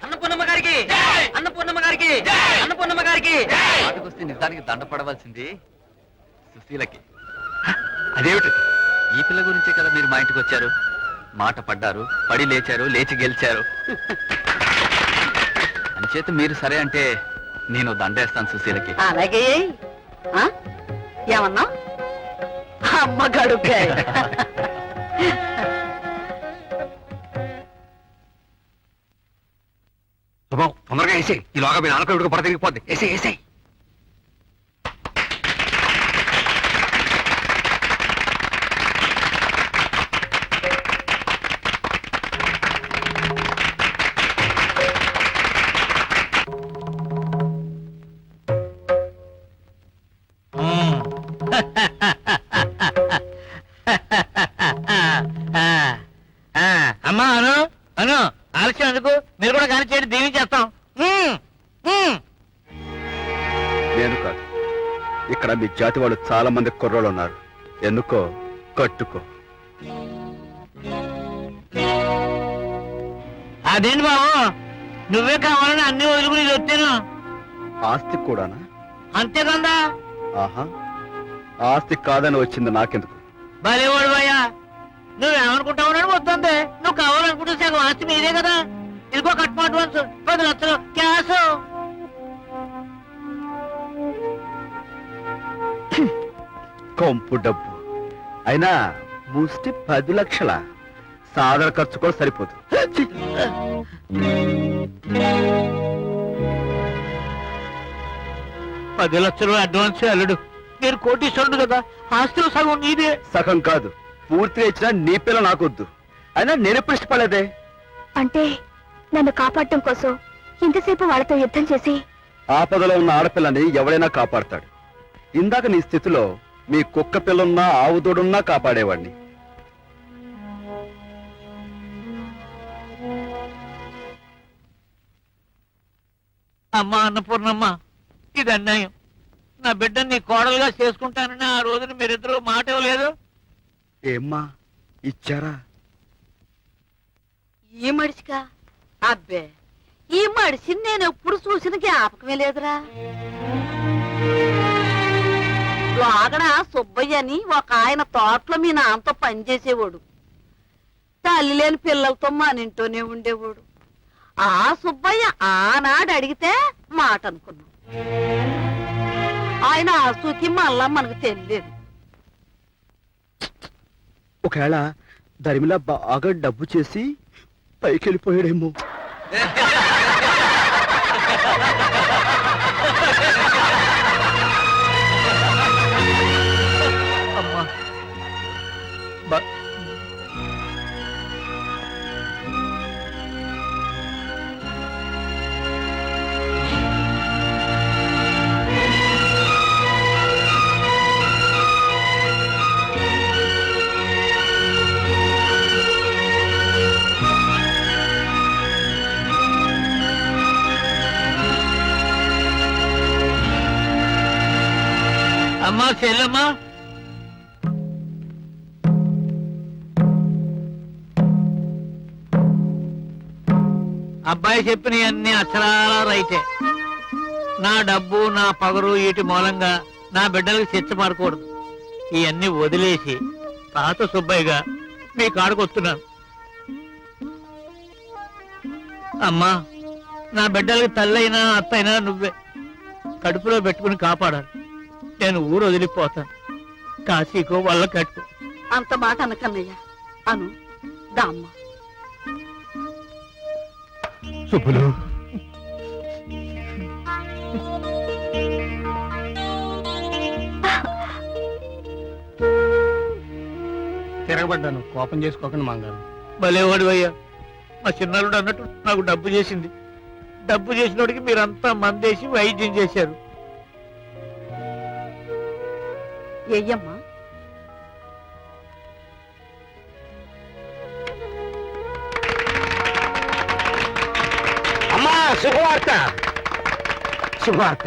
అన్నపూర్ణమ్మ గారికి, అన్నపూర్ణమ్మ గారికి, అన్నపూర్ణమ్మ గారికి. ఆటకొస్తే నిజానికి దండ పడవలసింది సుశీలకి. అదేమిటి? ఈ పిల్ల గురించే కదా మీరు మా ఇంటికి వచ్చారు. మాట పడ్డారు, పడి లేచారు, లేచి గెలిచారు. అంచేత మీరు సరే అంటే నేను దండేస్తాను సుశీలకి. అలాగే ఆ? ఏమన్నా అమ్మ గడుగ్గా శుభం, తొందరగా వేసేయి. ఈలోగా మీ నాన్నకు పడ తిరిగిపోద్ది. వేసేయి వేసేయి. అను అను ఆలస్యం ఎందుకు మీరు కూడా కానీ చేయండి దీవించేస్తాం నేను కాదు, ఇక్కడ మీ జాతి వాళ్ళు చాలా మంది కుర్రోళ్ళు ఉన్నారు. ఎన్నుకో, కట్టుకో. అదేంటి బాబు నువ్వే కావాలని అన్ని వదులుకుని ఇది వచ్చాను ఆస్తి కూడానా? అంతేకందా ఆహా, ఆస్తి కాదని వచ్చింది నాకెందుకు? భలేవాడు భయ్యా నువ్వేమనుకుంటావు వస్తుంది నువ్వు కావాలనుకుంటే సగం ఆస్తి మీదే కదా ఇదిగో కట్మ అడ్వాన్స్ 10 లక్షలు క్యాష్ కొంపు డబ్బు అయినా ముష్టి 10 లక్షల సాధారణ ఖర్చు కూడా సరిపోదు. ఛీ! 10 లక్షలు అడ్వాన్స్ అల్లుడు మీరు కోటీశ్వరుడు కదా ఆస్తిలో సగం నీదే సగం కాదు, పూర్తిగా ఇచ్చినా నీ పిల్ల నాకొద్దు. అయినా నేనెప్పుడు ఇష్టపడలేదే. అంటే నన్ను కాపాడటం కోసం ఇంతసేపు వాళ్ళతో యుద్ధం చేసి ఆపదలో ఉన్న ఆడపిల్లని ఎవడైనా కాపాడతాడు. ఇందాక నీ స్థితిలో మీ కుక్క పిల్లున్నా ఆవు తోడున్నా కాపాడేవాడిని. అమ్మా అన్నపూర్ణమ్మ ఇది అన్యాయం నా బిడ్డని నీ కోడలుగా చేసుకుంటానని ఆ రోజున మీరిద్దరూ మాట ఇవ్వలేదు ఏమ్మా ఇచ్చారా? ఈ మడిసిగా అబ్బే ఈ మడిసిని నేను ఎప్పుడు చూసిన జ్ఞాపకమే లేదురా. లోగడ సుబ్బయ్య అని ఒక ఆయన తోటలో మీ నాన్నతో పనిచేసేవాడు. తల్లి లేని పిల్లలతో మన ఇంట్లోనే ఉండేవాడు. ఆ సుబ్బయ్య ఆనాడు అడిగితే మాట అనుకున్నాం. ఆయన ఆసూకి మళ్ళా మనకు తెలియదు. ఒకవేళ దరిమిలా బాగా డబ్బు చేసి పైకి వెళ్ళిపోయాడేమో. అమ్మా అమ్మా చెల్లమ్మా అబ్బాయి చెప్పిన అన్ని అక్షరాలా రైతే నా డబ్బు నా పగరు వీటి మూలంగా నా బిడ్డలకు శిక్షపడకూడదు ఇవన్నీ వదిలేసి తాత సుబ్బయ్యగా మీ కాడుకొస్తున్నాను అమ్మా నా బిడ్డలకి తల్లైనా అత్తైనా నువ్వే కడుపులో పెట్టుకుని కాపాడాలి నేను ఊరు వదిలిపోతాను కాశీకో వల్ల కట్టు అంత మాట అనకన్నయ్య అను దామ్మ. శుభులు తిరగబడ్డాను, కోపం చేసుకోకండి మాంగారు. భలేవాడు అయ్యా మా చిన్నారుడు అన్నట్టు నాకు డబ్బు చేసింది డబ్బు చేసినోడికి మీరంతా మందేసి వైద్యం చేశారు ఎయ్యమ్మా అమ్మా శుభవార్త! శుభవార్త!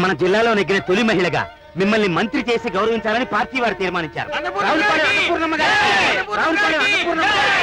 మన జిల్లాలో నెగ్గిన తొలి మహిళగా మిమ్మల్ని మంత్రి చేసి గౌరవించాలని పార్టీ వారు తీర్మానించారు. రావులపాలెం అన్నపూర్ణమ్మ గారు! రావులపాలెం అన్నపూర్ణమ్మ గారు!